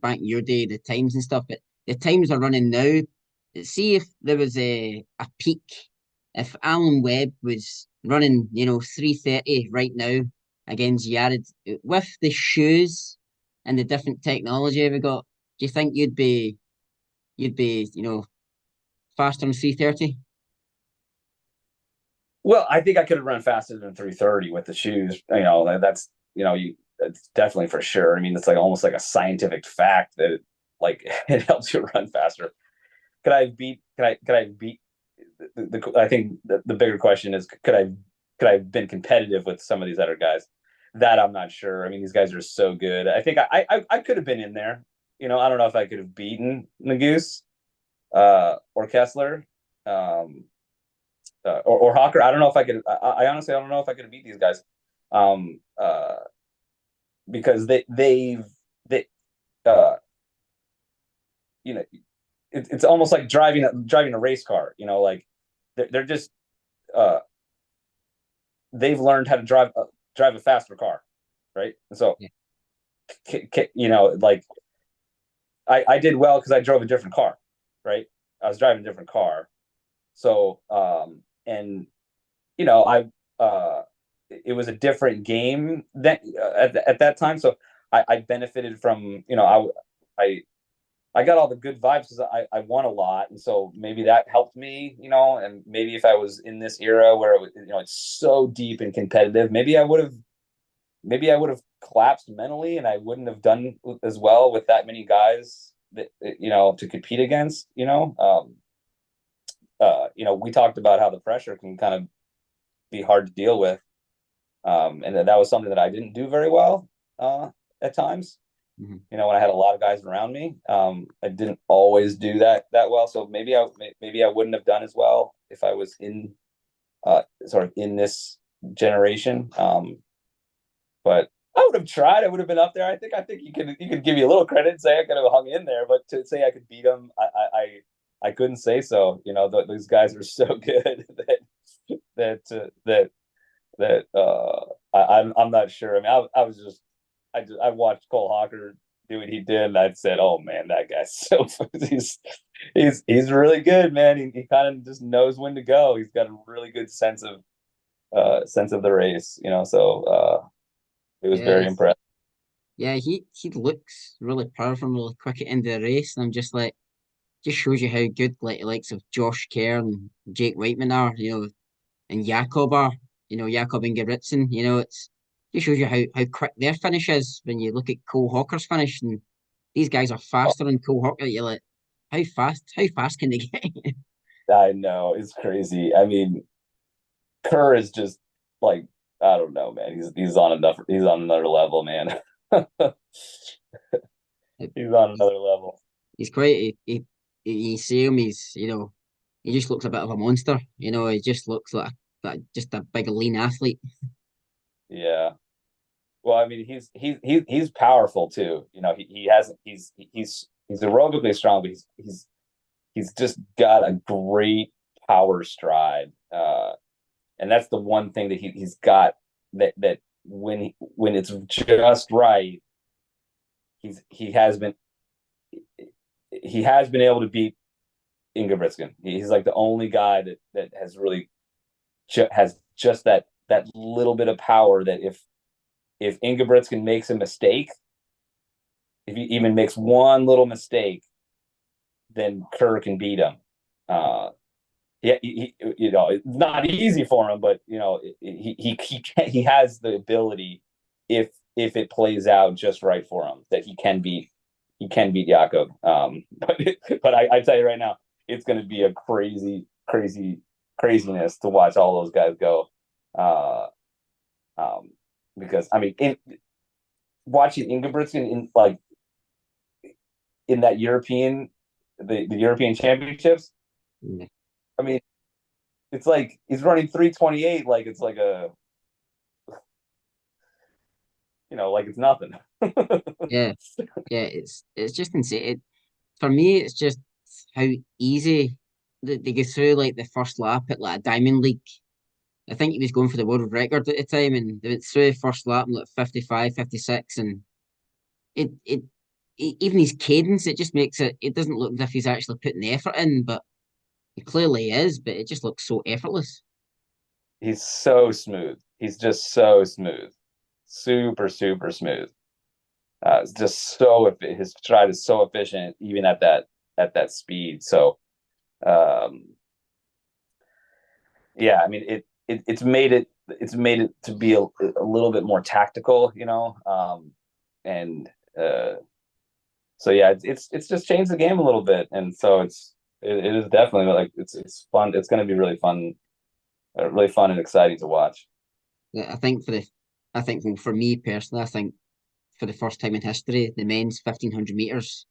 Back in your day, the times and stuff. But the times are running now. See if there was a peak. If Alan Webb was running, 3:30 right now against Yared with the shoes and the different technology we got, do you think you'd be faster than 3:30? Well, I think I could have run faster than 3:30 with the shoes. That's definitely for sure. I mean, it's like almost like a scientific fact that like it helps you run faster. Could I beat I think the bigger question is, could I have been competitive with some of these other guys? That I'm not sure. I mean, these guys are so good. I think I could have been in there. I don't know if I could have beaten Nagoose or Kessler, or Hawker. I don't know if I could. I honestly, I don't know if I could have beat these guys, um, uh, because they uh, you know it's almost like driving a race car. Like they're just uh, they've learned how to drive a faster car, right? And so Yeah. like I did well because I drove a different car, right? I was driving a different car, so and I it was a different game that at that time, so I benefited from I I got all the good vibes because I won a lot, and so maybe that helped me, and maybe if I was in this era where it's so deep and competitive, maybe I would have collapsed mentally, and I wouldn't have done as well with that many guys that to compete against. We talked about how the pressure can kind of be hard to deal with, and that was something that I didn't do very well at times. Mhm. When I had a lot of guys around me, I didn't always do that well. So maybe I wouldn't have done as well if I was in sort of in this generation. But I would have tried. I would have been up there. I think you could give me a little credit and say I could have hung in there, but to say I could beat them, I couldn't say so. Those guys are so good I'm not sure. I mean, I watched Cole Hawker do what he did, and I said, "Oh man, that guy's so he's really good, man. He kind of just knows when to go. He's got a really good sense of the race, you know. So it was Yeah, very impressive. yeah, he looks really powerful and really quick at the end of the race, and I'm just like, just shows you how good like the likes of Josh Kerr and Jake Whiteman are, and Jakob are, Jakob Ingebrigtsen, just shows you how quick their finish is when you look at Cole Hawker's finish, and these guys are faster than Cole Hawker. You're like, how fast can they get? I know it's crazy. I mean, Kerr is just like I don't know, man. He's on another level, man. He's on another level. He's quite, you see him, he just looks a bit of a monster. He just looks like just a big lean athlete. Yeah. Well, I mean, he's powerful too. You know, he hasn't he's aerobically strong, but he's just got a great power stride. And that's the one thing that he's got that when it's just right, he has been able to beat Ingebrigtsen. He's like the only guy that has really has just that little bit of power that if Ingebrigtsen makes a mistake, if he even makes one little mistake, then Kerr can beat him. Yeah, it's not easy for him, but he has the ability if it plays out just right for him that he can beat Jakob. But I tell you right now, it's going to be a craziness to watch all those guys go. Because I mean, watching Ingebrigtsen in that the European Championships. Yeah, I mean, it's like he's running 3:28 like it's like like it's nothing. yeah, yeah. It's just insane. For me, it's just how easy they go through like the first lap at like a Diamond League. I think he was going for the world record at the time, and they went through the first lap in like 55, 56, and it, it, even his cadence, it just makes it doesn't look as if he's actually putting the effort in, but he clearly is, but it just looks so effortless. He's so smooth. He's just so smooth, super super smooth. It's just his stride is so efficient, even at that speed. So, um, yeah, I mean it's made it to be a little bit more tactical, and so yeah, it's just changed the game a little bit, and so it is definitely like it's fun. It's going to be really fun and exciting to watch. Yeah, I think well, for me personally, I think for the first time in history, the men's 1500 meters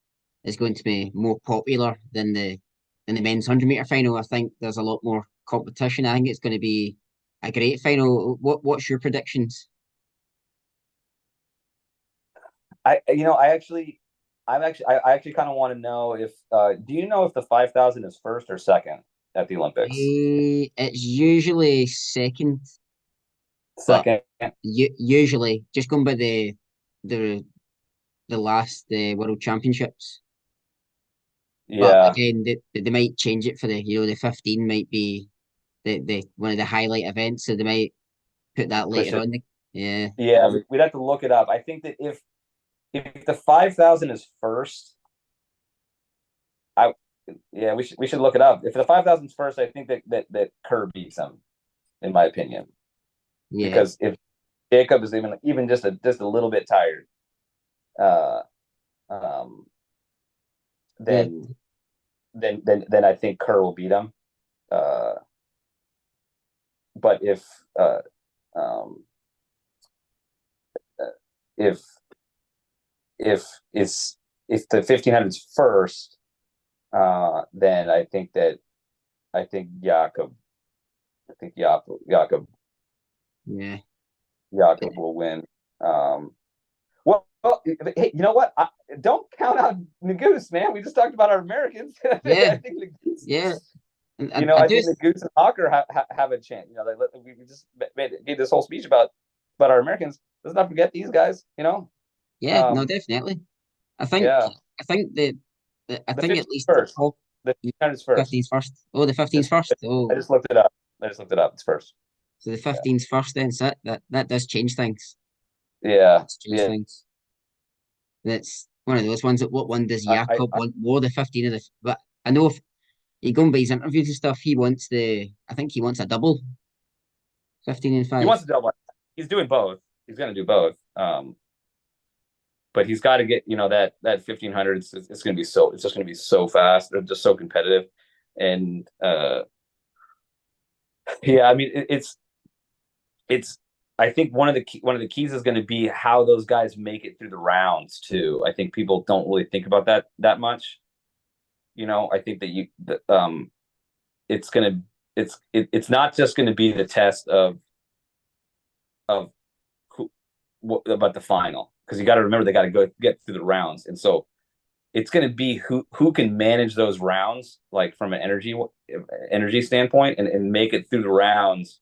is going to be more popular than the men's 100-meter final. I think there's a lot more competition. I think it's going to be a great final. What's your predictions? I actually kind of want to know if do you know if the 5,000 is first or second at the Olympics? It's usually second, but Second. usually just going by the the last World Championships. But Yeah. again, they might change it for the 15 might be the one of the highlight events, so they might put that Push later it. on. Yeah, Yeah, we'd have to look it up. I think that if the 5,000 is first, I yeah, we should look it up. If the 5,000 is first, I think that Kerr beats him, in my opinion, yeah, because if Jacob is even just a little bit tired, uh, um, yeah, then then I think Kerr will beat him. Uh, but um, if if it's if the 1,500 is first, then I think Jakob I think yeah, Jakob will win. Well, hey, you know what? Don't count out Nagoose, man. We just talked about our Americans. yeah, I think Nagoose, yeah. I I do. think the Goose and Hawker have a chance. We just gave this whole speech about our Americans. Let's not forget these guys. Yeah, no, Um, definitely. I think yeah, I think I the think 15th at least first, Hawk the 1500's first. 15's first. Oh, the 15's first. I Oh, just looked it up. It's first. so the Yeah, 15's first then. So that does change things. yeah, That's change yeah. things. That's one of those ones. That what one does I, Jakob I want more? The 15 of the. But I know if you go and by his interviews and stuff, he wants the. I think he wants a double 15 and he 5. wants to double. He's doing both. He's going to do both. But he's got to get that 1500. It's going to be it's just going to be so fast. They're just so competitive, and yeah, I mean it's I think one of the keys is going to be how those guys make it through the rounds too. I think people don't really think about that much. I think that it's gonna it's not just going to be the test of about the final, because you got to remember they got to go get through the rounds, and so it's going to be who can manage those rounds, like from an energy standpoint, and make it through the rounds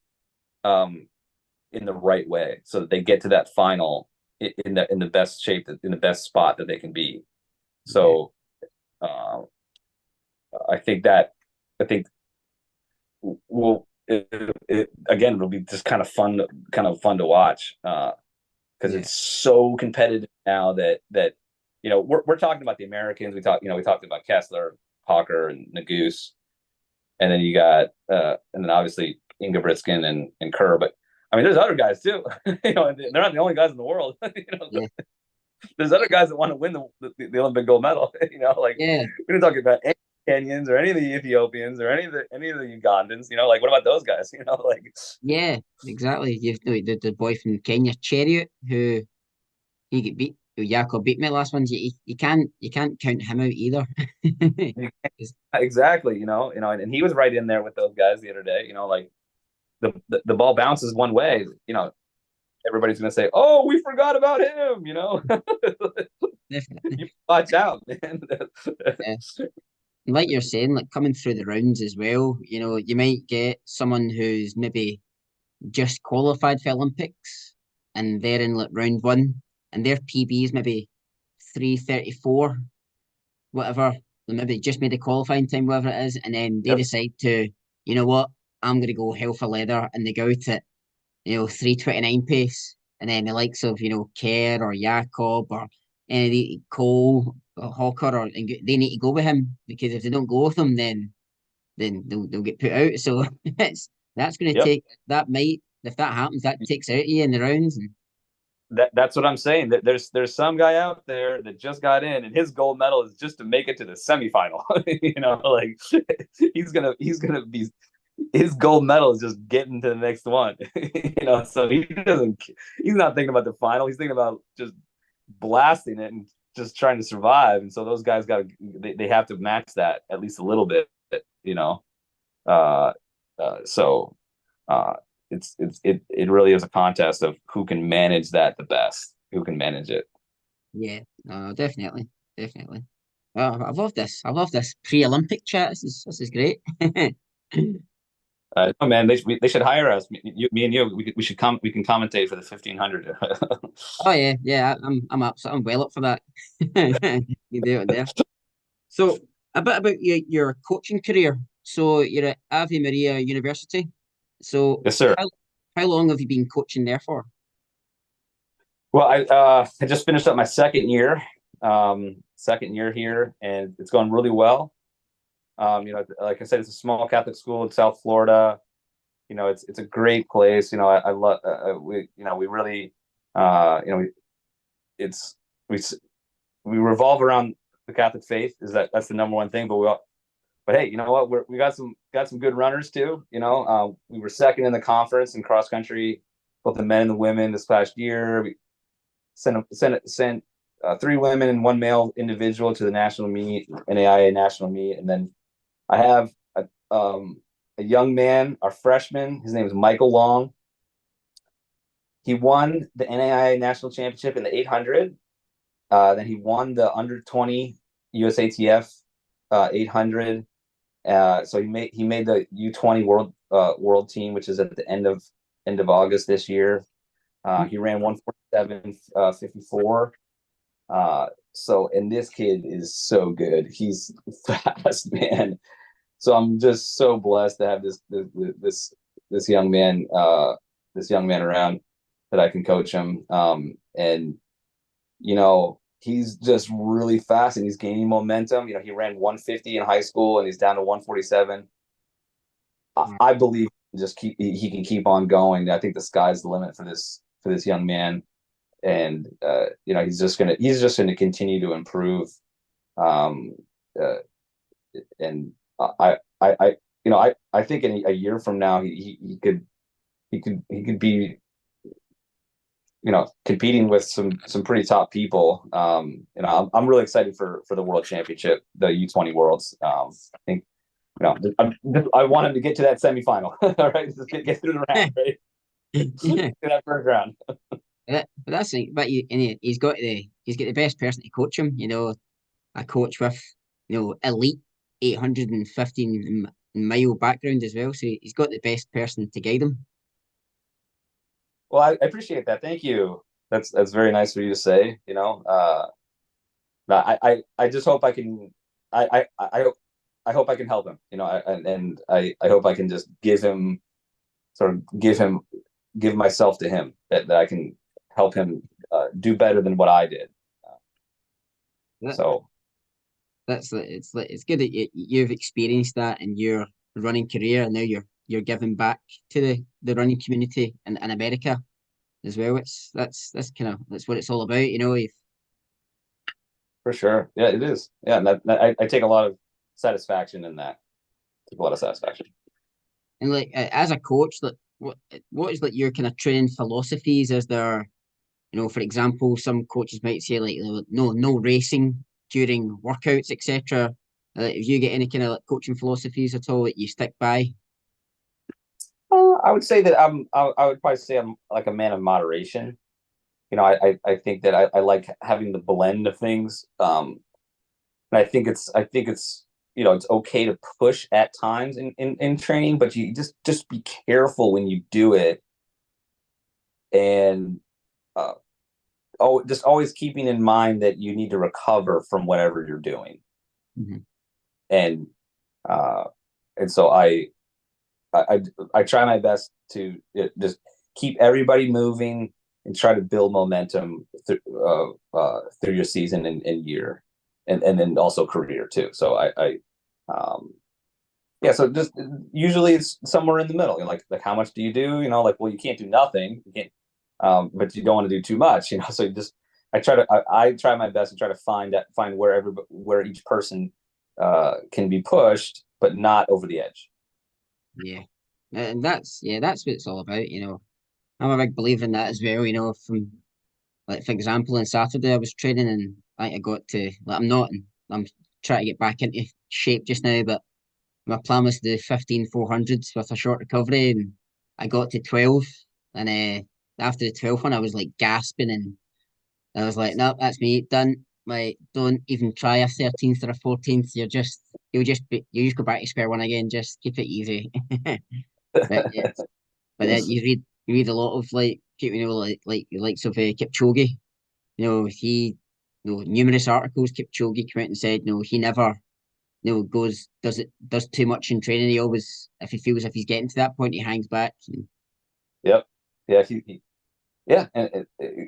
in the right way, so that they get to that final in the best shape, in the best spot that they can be. So uh, I think will again, it'll be just kind of fun to watch, because Yeah, it's so competitive now that we're talking about the Americans. We talked about Kessler, Hawker, and Nagoose, and then you got and then obviously Ingebrigtsen and Kerr. But I mean, there's other guys too. They're not the only guys in the world. yeah, There's other guys that want to win the Olympic gold medal. Like yeah, we didn't talk about any Kenyans or any of the Ethiopians or any of the Ugandans. Like what about those guys? Like yeah. Exactly. You've the boy from Kenya, Chariot, who he get beat. Jakob beat me last one. You can't count him out either. exactly, and he was right in there with those guys the other day. Like the ball bounces one way. Everybody's gonna say, "Oh, we forgot about him." Definitely. You watch out, man. Yeah. Like you're saying, like coming through the rounds as well, you might get someone who's maybe just qualified for Olympics and they're in like round one and their PB is maybe 3:34, whatever. They maybe just made a qualifying time, whatever it is, and then they Yep. decide to, you know what, I'm gonna go hell for leather and they go out at, 3:29 pace. And then the likes of, Kerr or Jakob or any of the Cole or Hawker they need to go with him because if they don't go with him then they'll get put out. So that's going to Yep. take that might if that happens that takes out you in the rounds. And That's what I'm saying. That there's some guy out there that just got in, and his gold medal is just to make it to the semifinal. Like he's gonna be his gold medal is just getting to the next one. So he's not thinking about the final. He's thinking about just blasting it and just trying to survive. And so those guys they have to match that at least a little bit. You know, uh, so it really is a contest of who can manage that the best, who can manage it. yeah, no, definitely, definitely. Well, I love this. I love this pre-Olympic chat. This is great. Oh man, they should hire us. Me and you. We should come. We can commentate for the 1500. Oh yeah, yeah. I'm up. So I'm well up for that. You do it there. So a bit about your coaching career. So you're at Ave Maria University. So Yes, sir. how long have you been coaching there for? Well, I just finished up my second year here, and it's going really well. Like I said, it's a small Catholic school in South Florida. It's a great place. I love we really we it's we we revolve around the Catholic faith. That's the number one thing. But hey, you know what? We got some good runners too. We were second in the conference in cross country, both the men and the women this past year. We sent three women and one male individual to the national meet, NAIA national meet, and then I have a young man, our freshman. His name is Michael Long. He won the NAIA national championship in the 800. Then he won the under 20 USATF 800, So he made the U20 world team, which is at the end of August this year. He ran 147.54. So, and this kid is so good. He's fast, man. So I'm just so blessed to have this young man around that I can coach him. And he's just really fast and he's gaining momentum. He ran 150 in high school and he's down to 147. I believe he can keep on going. I think the sky's the limit for this young man. And he's just gonna continue to improve. And I think in a year from now he could be competing with some pretty top people. I'm really excited for the World Championship, the U20 Worlds. I think I want him to get to that semifinal. All right, just get through the round, right? Get that first round. But that's it. But he's got the best person to coach him. A coach with elite 815-mile background as well. So he's got the best person to guide him. Well, I appreciate that. Thank you. That's very nice for you to say. I just hope I can. I hope I can help him. I hope I can just give myself to him that I can help him do better than what I did. So it's good that you've experienced that in your running career, and now you're giving back to the running community in America as well. That's what it's all about, If for sure, yeah, it is. Yeah, and I take a lot of satisfaction in that. Take a lot of satisfaction. And as a coach, what is your kind of training philosophies? Is there, for example, some coaches might say no racing during workouts, etc. If you get any kind of coaching philosophies at all that you stick by? I would say that I would probably say I'm like a man of moderation. I think that I like having the blend of things. And I think it's it's okay to push at times in training, but you just be careful when you do it. And just always keeping in mind that you need to recover from whatever you're doing. Mm-hmm. And so I try my best to just keep everybody moving and try to build momentum through your season and year, and then also career too. So so just usually it's somewhere in the middle. Like how much do you do? Well, you can't do nothing. You can't, but you don't want to do too much. So I try my best and try to find where each person can be pushed, but not over the edge. Yeah, and that's what it's all about. I'm a big believer in that as well. From for example, on Saturday I was training and I got to I'm trying to get back into shape just now, but my plan was to do 15 400s with a short recovery, and I got to 12, and after the 12th one I was like gasping, and I was like, nope, that's me done. Like, don't even try a 13th or a 14th. You just go back to square one again. Just keep it easy. But yeah, but then you read a lot of like the likes of Kipchoge. Numerous articles. Kipchoge came out and said, he never, does too much in training. He always, if he feels if he's getting to that point, he hangs back. Yep. Yeah. Yeah,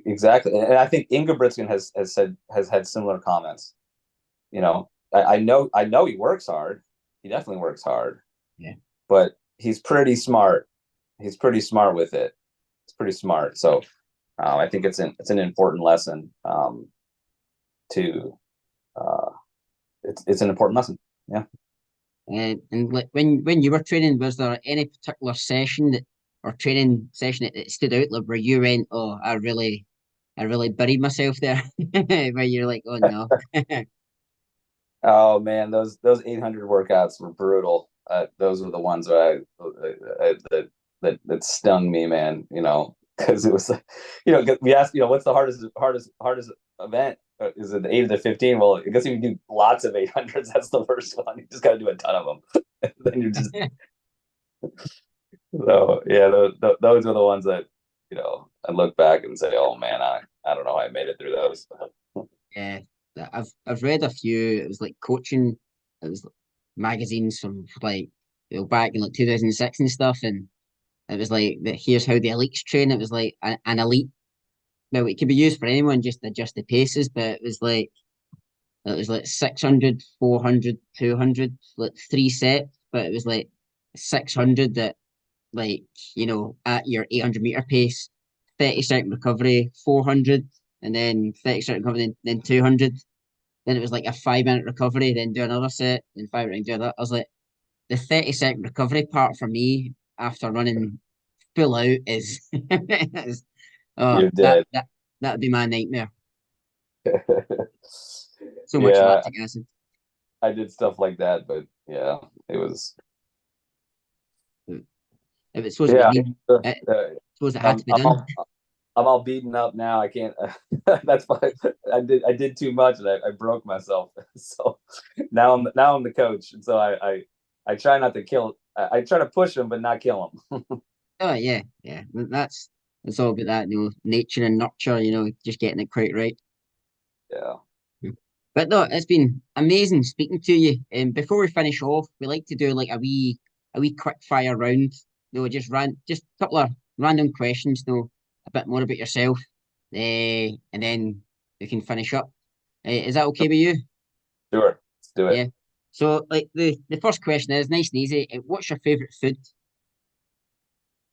exactly. And I think Ingebrigtsen has had similar comments. I know he works hard. He definitely works hard. Yeah. But he's pretty smart. He's pretty smart with it. It's pretty smart. So I think it's an important lesson. It's an important lesson. Yeah. And like when you were training, was there any particular session or training session that stood out, like where you went, oh, I really buried myself there, where you're like, oh no. Oh man, those 800 workouts were brutal. Those were the ones that that stung me, man. Because it was, we asked, what's the hardest event? Is it the 8 or the 15? Well, I guess if you do lots of 800s, that's the worst one. You just got to do a ton of them. then you're just so yeah. Those are the ones that I look back and say, oh man, I don't know how I made it through those. Yeah, I've read a few. It was like coaching. It was magazines from like back in like 2006 and stuff, and it was like here's how the elites train. It was like an elite. Well, it could be used for anyone, just to adjust the paces, but it was like 600, 400, 200, like three sets, but it was like 600 that like at your 800-meter pace, 30-second recovery, 400, and then 30-second recovery, then 200. Then it was like a 5-minute recovery, then do another set, then 5 minutes, do that. I was like, the 30-second recovery part for me after running full out is, is oh You're that dead. that would be my nightmare. So much Yeah, lactic acid. I did stuff like that, but yeah, it was If it's supposed to be yeah. need, I suppose it had I'm to be I'm done. all, I'm all beaten up now. I can't. That's why I did too much and I broke myself. So now I'm the coach, and so I try not to kill. I try to push him, but not kill him. Oh yeah, yeah. That's it's all about that, nature and nurture. Just getting it quite right. Yeah. But no, it's been amazing speaking to you. And before we finish off, we like to do like a wee quick fire round. Just a couple of random questions, a bit more about yourself, and then we can finish up. Is that okay with you? Sure. Let's do it. Yeah. So, like the first question is nice and easy. What's your favorite food?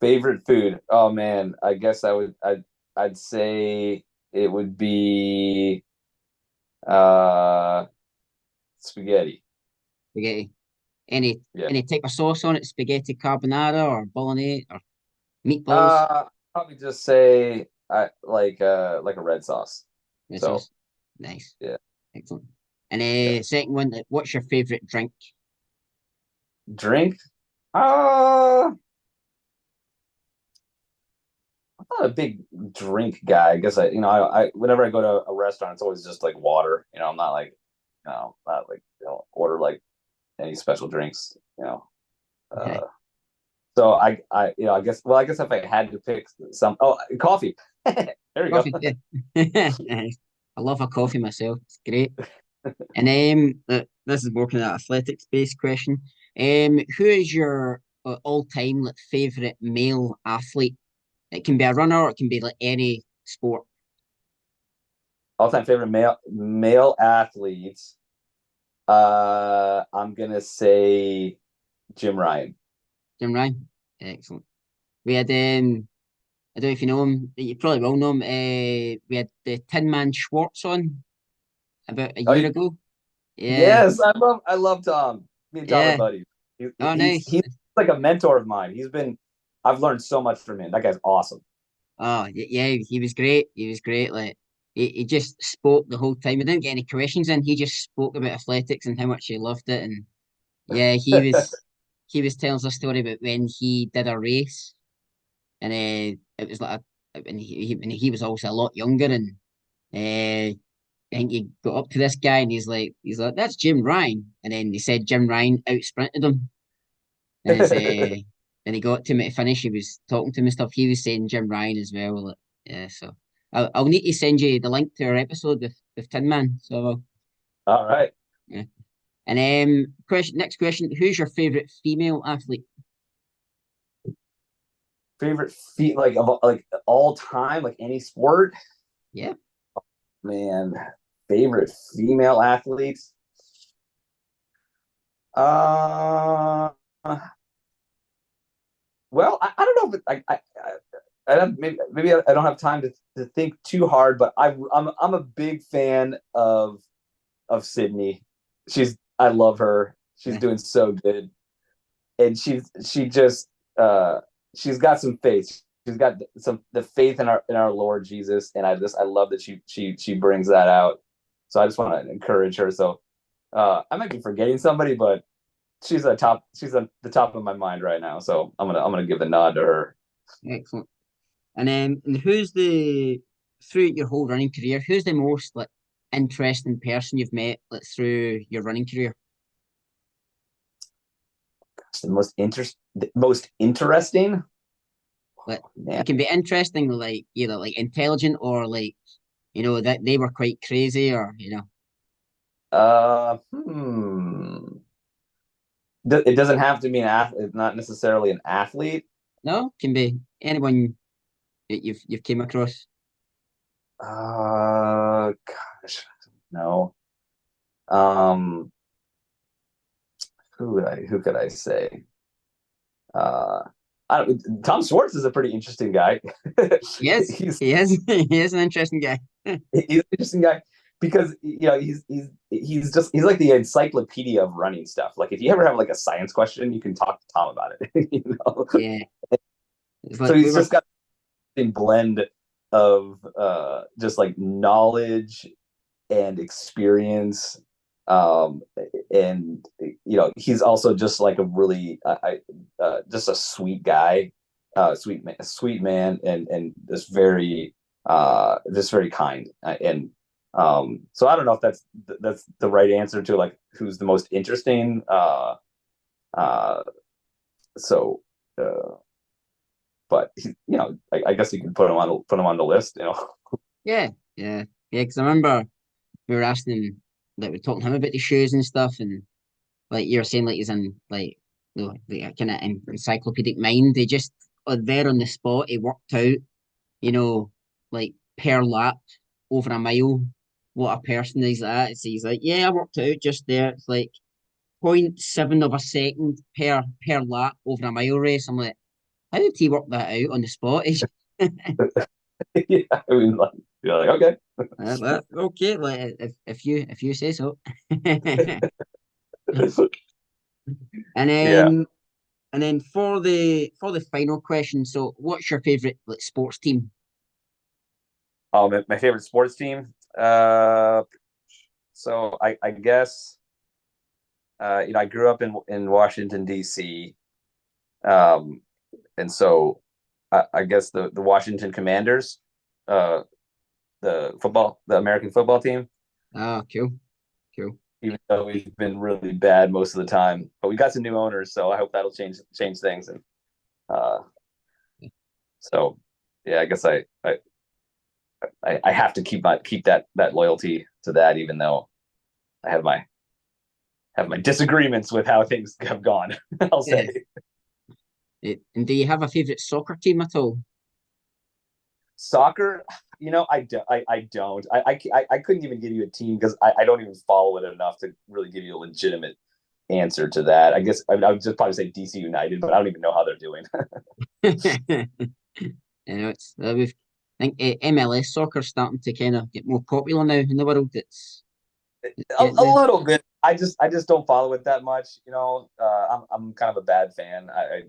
Favorite food? Oh man, I guess I'd say it would be uh spaghetti. Spaghetti. Any Yeah. any type of sauce on it? Spaghetti carbonara or bolognese or meatballs? Uh Probably just say I like a red sauce. Red So sauce. Nice. yeah, Excellent. And yeah. second one, what's your favorite drink? Drink? Uh I'm not a big drink guy. I guess I whenever I go to a restaurant, it's always just like water. I'm not like not like order like any special drinks. Uh, so I guess if I had to pick coffee. There we go. Coffee. Yeah. Nice. I love a coffee myself. It's great. And this is more kind of athletics based question. Who is your all time like favorite male athlete? It can be a runner, or it can be like any sport. All time favorite male athletes. I'm gonna say Jim Ryan. Jim Ryan. Excellent. We had I don't know if you know him. You probably will know him. We had the Tin Man Schwartz on about a Oh, year ago. Yeah, yes, I love Tom. Me and Tom are yeah. buddies. Oh, He's nice. he's like a mentor of mine. I've learned so much from him. That guy's awesome. Oh, yeah. He was great. He was great. Like he just spoke the whole time. He didn't get any questions in. He just spoke about athletics and how much he loved it. And yeah, he was telling us a story about when he did a race, and it was like when he was also a lot younger, and I think he got up to this guy and he's like, that's Jim Ryan. And then he said Jim Ryan out sprinted him. And then he got to him at the finish. He was talking to him and stuff. He was saying Jim Ryan as well. Like, yeah, so I'll need to send you the link to our episode with Tin Man. So All right. yeah. And next question: who's your favorite female athlete? Favorite feat like all time, like any sport? Yeah, Man, favorite female athletes? Uh, well, I don't know if I don't, maybe I don't have time to think too hard, but I'm a big fan of Sydney. I love her. She's yeah, doing so good, and she just she's got some faith. She's got some the faith in our Lord Jesus, and I love that she brings that out. So I just want to encourage her. So I might be forgetting somebody, but she's at the top of my mind right now. So I'm gonna give the nod to her. excellent. And who's throughout your whole running career? Who's the most like interesting person you've met like through your running career? the most interesting. Like, Man. it can be interesting, like either like intelligent or like, that they were quite crazy, or Uh, hmm. It doesn't have to be an athlete, not necessarily an athlete. no, can be anyone that you've came across. Gosh, no. Um, who could I say? Uh, Tom Schwartz is a pretty interesting guy. Yes, he's he is. He is an interesting guy. he's an interesting guy because he's like the encyclopedia of running stuff. Like if you ever have like a science question, you can talk to Tom about it. Yeah, it's So like we he's were. just got a blend of just like knowledge and experience, um and he's also just like a really just a sweet guy, sweet man, and just very kind, and so I don't know if that's the right answer to like who's the most interesting, uh so but I guess you can put him on the list. Yeah, yeah, yeah. Because I remember we were asking him, like, we were talking to him about the shoes and stuff, and like you were saying, like he's in like like a kind of encyclopedic mind. They just there on the spot. He worked out, you know, like per lap over a mile. What a person is that? So he's like, yeah, I worked out just there. It's like 0.7 of a second per lap over a mile race. I'm like, how did he work that out on the spot? Yeah, I mean, like, you're like, okay. Okay, like if you say so. And Yeah. then for the final question, so what's your favorite like sports team? Oh, my favorite sports team. So I guess I grew up in Washington D.C. Um, and so I guess the Washington Commanders, uh, the American football team. Ah, cool, cool. Even though we've been really bad most of the time, but we got some new owners, so I hope that'll change things. And uh, so yeah, I guess I have to keep that loyalty to that, even though I have my disagreements with how things have gone. I'll Yeah. say And do you have a favorite soccer team at all? soccer. I don't. I couldn't even give you a team because I don't even follow it enough to really give you a legitimate answer to that. I guess I would just probably say DC United, but I don't even know how they're doing. It's we've I think MLS soccer's starting to kind of get more popular now in the world. It's getting A there. little bit. I just don't follow it that much. I'm kind of a bad fan. I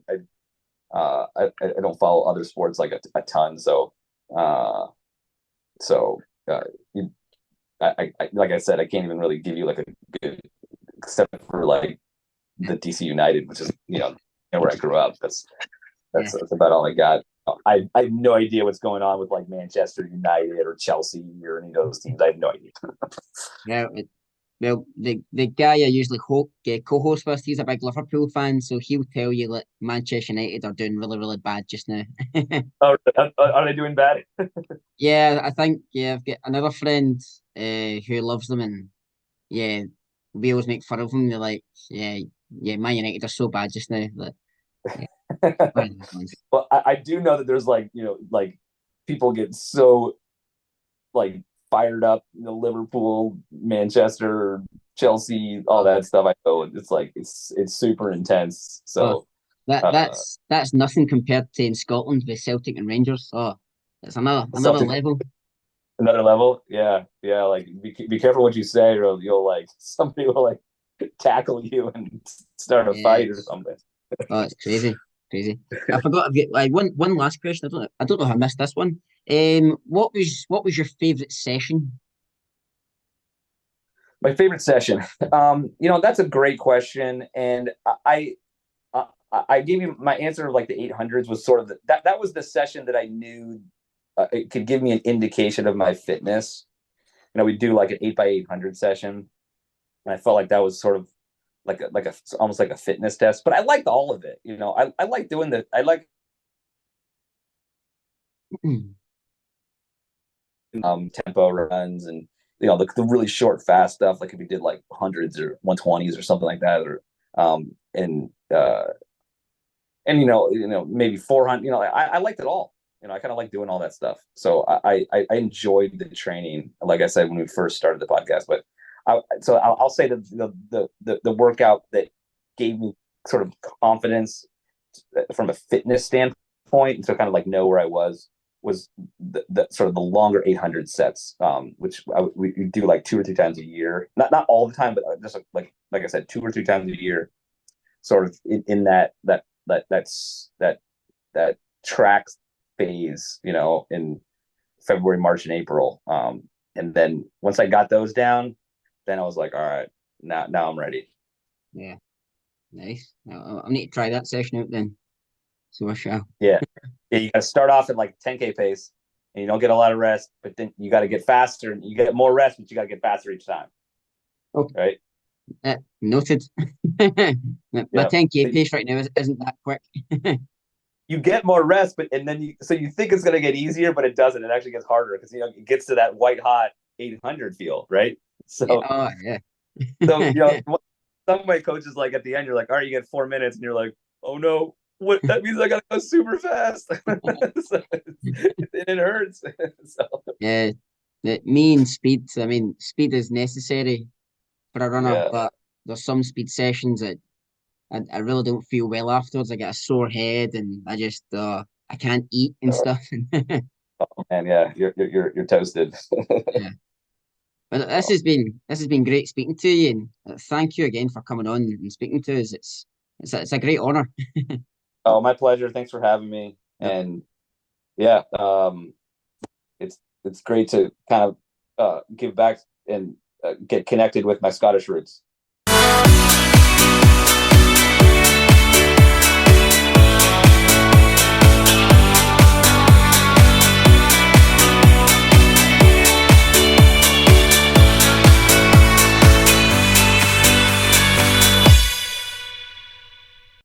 don't follow other sports like a ton. Uh, so you, like I said, I can't even really give you like a good, except for like the DC United, which is where I grew up. Yeah, That's about all I got. I have no idea what's going on with like Manchester United or Chelsea or any of those teams. I have no idea. yeah. Well, the guy I usually co-host with, he's a big Liverpool fan, so he'll tell you that Manchester United are doing really, really bad just now. Oh, are they doing bad? Yeah, I think I've got another friend who loves them, and yeah, we always make fun of them. They're like, yeah, Man United are so bad just now. That yeah, one of those ones. Well, I do know that there's like like people get so like fired up, Liverpool, Manchester, Chelsea, all Oh, that stuff. I know it's like it's super intense. oh, So that uh that's nothing compared to in Scotland with Celtic and Rangers. Oh, it's another Celtic level. another level. Yeah, yeah. Like be careful what you say, or you'll like somebody will like tackle you and start a Yeah, fight or something. it's crazy, crazy. I forgot. I've got like one last question. I don't know how I missed this one. What was your favorite session? My favorite session. That's a great question, and I, I gave you my answer of like the 800s was sort of that was the session that I knew it could give me an indication of my fitness. We do like an 8x800 session, and I felt like that was sort of almost like a fitness test. But I liked all of it. I like doing I like tempo runs, and the really short fast stuff, like if we did like hundreds or 120s or something like that, or and maybe 400. I liked it all. I kind of like doing all that stuff. So I enjoyed the training, like I said when we first started the podcast. But I'll say the workout that gave me sort of confidence from a fitness standpoint, and so kind of like know where I was the sort of the longer 800 sets, which we do like 2 or 3 times a year. Not all the time, but just like I said, 2 or 3 times a year, sort of in that track phase, in February, March, and April. And then once I got those down, then I was like, all right, now I'm ready. Yeah, nice. I'll need to try that session out then. So I shall. Yeah, you got to start off at like 10K pace, and you don't get a lot of rest, but then you got to get faster, and you get more rest, but you got to get faster each time. Okay. Right. Noted. My 10K pace right now isn't that quick. You get more rest, and then you think it's going to get easier, but it doesn't. It actually gets harder because it gets to that white hot 800 feel, right? So, yeah. So some of my coaches, like at the end, you're like, all right, you get 4 minutes, and you're like, oh no, what? That means I got to go super fast. So it hurts. So Yeah, the mean speed. I mean, speed is necessary for a runner, but there's some speed sessions that I really don't feel well afterwards. I get a sore head, and I just I can't eat and stuff. oh man, yeah, you're toasted. Yeah. But this has been great speaking to you, and thank you again for coming on and speaking to us. It's a great honor. Oh, my pleasure. Thanks for having me. Yep. And yeah, it's great to kind of give back and get connected with my Scottish roots.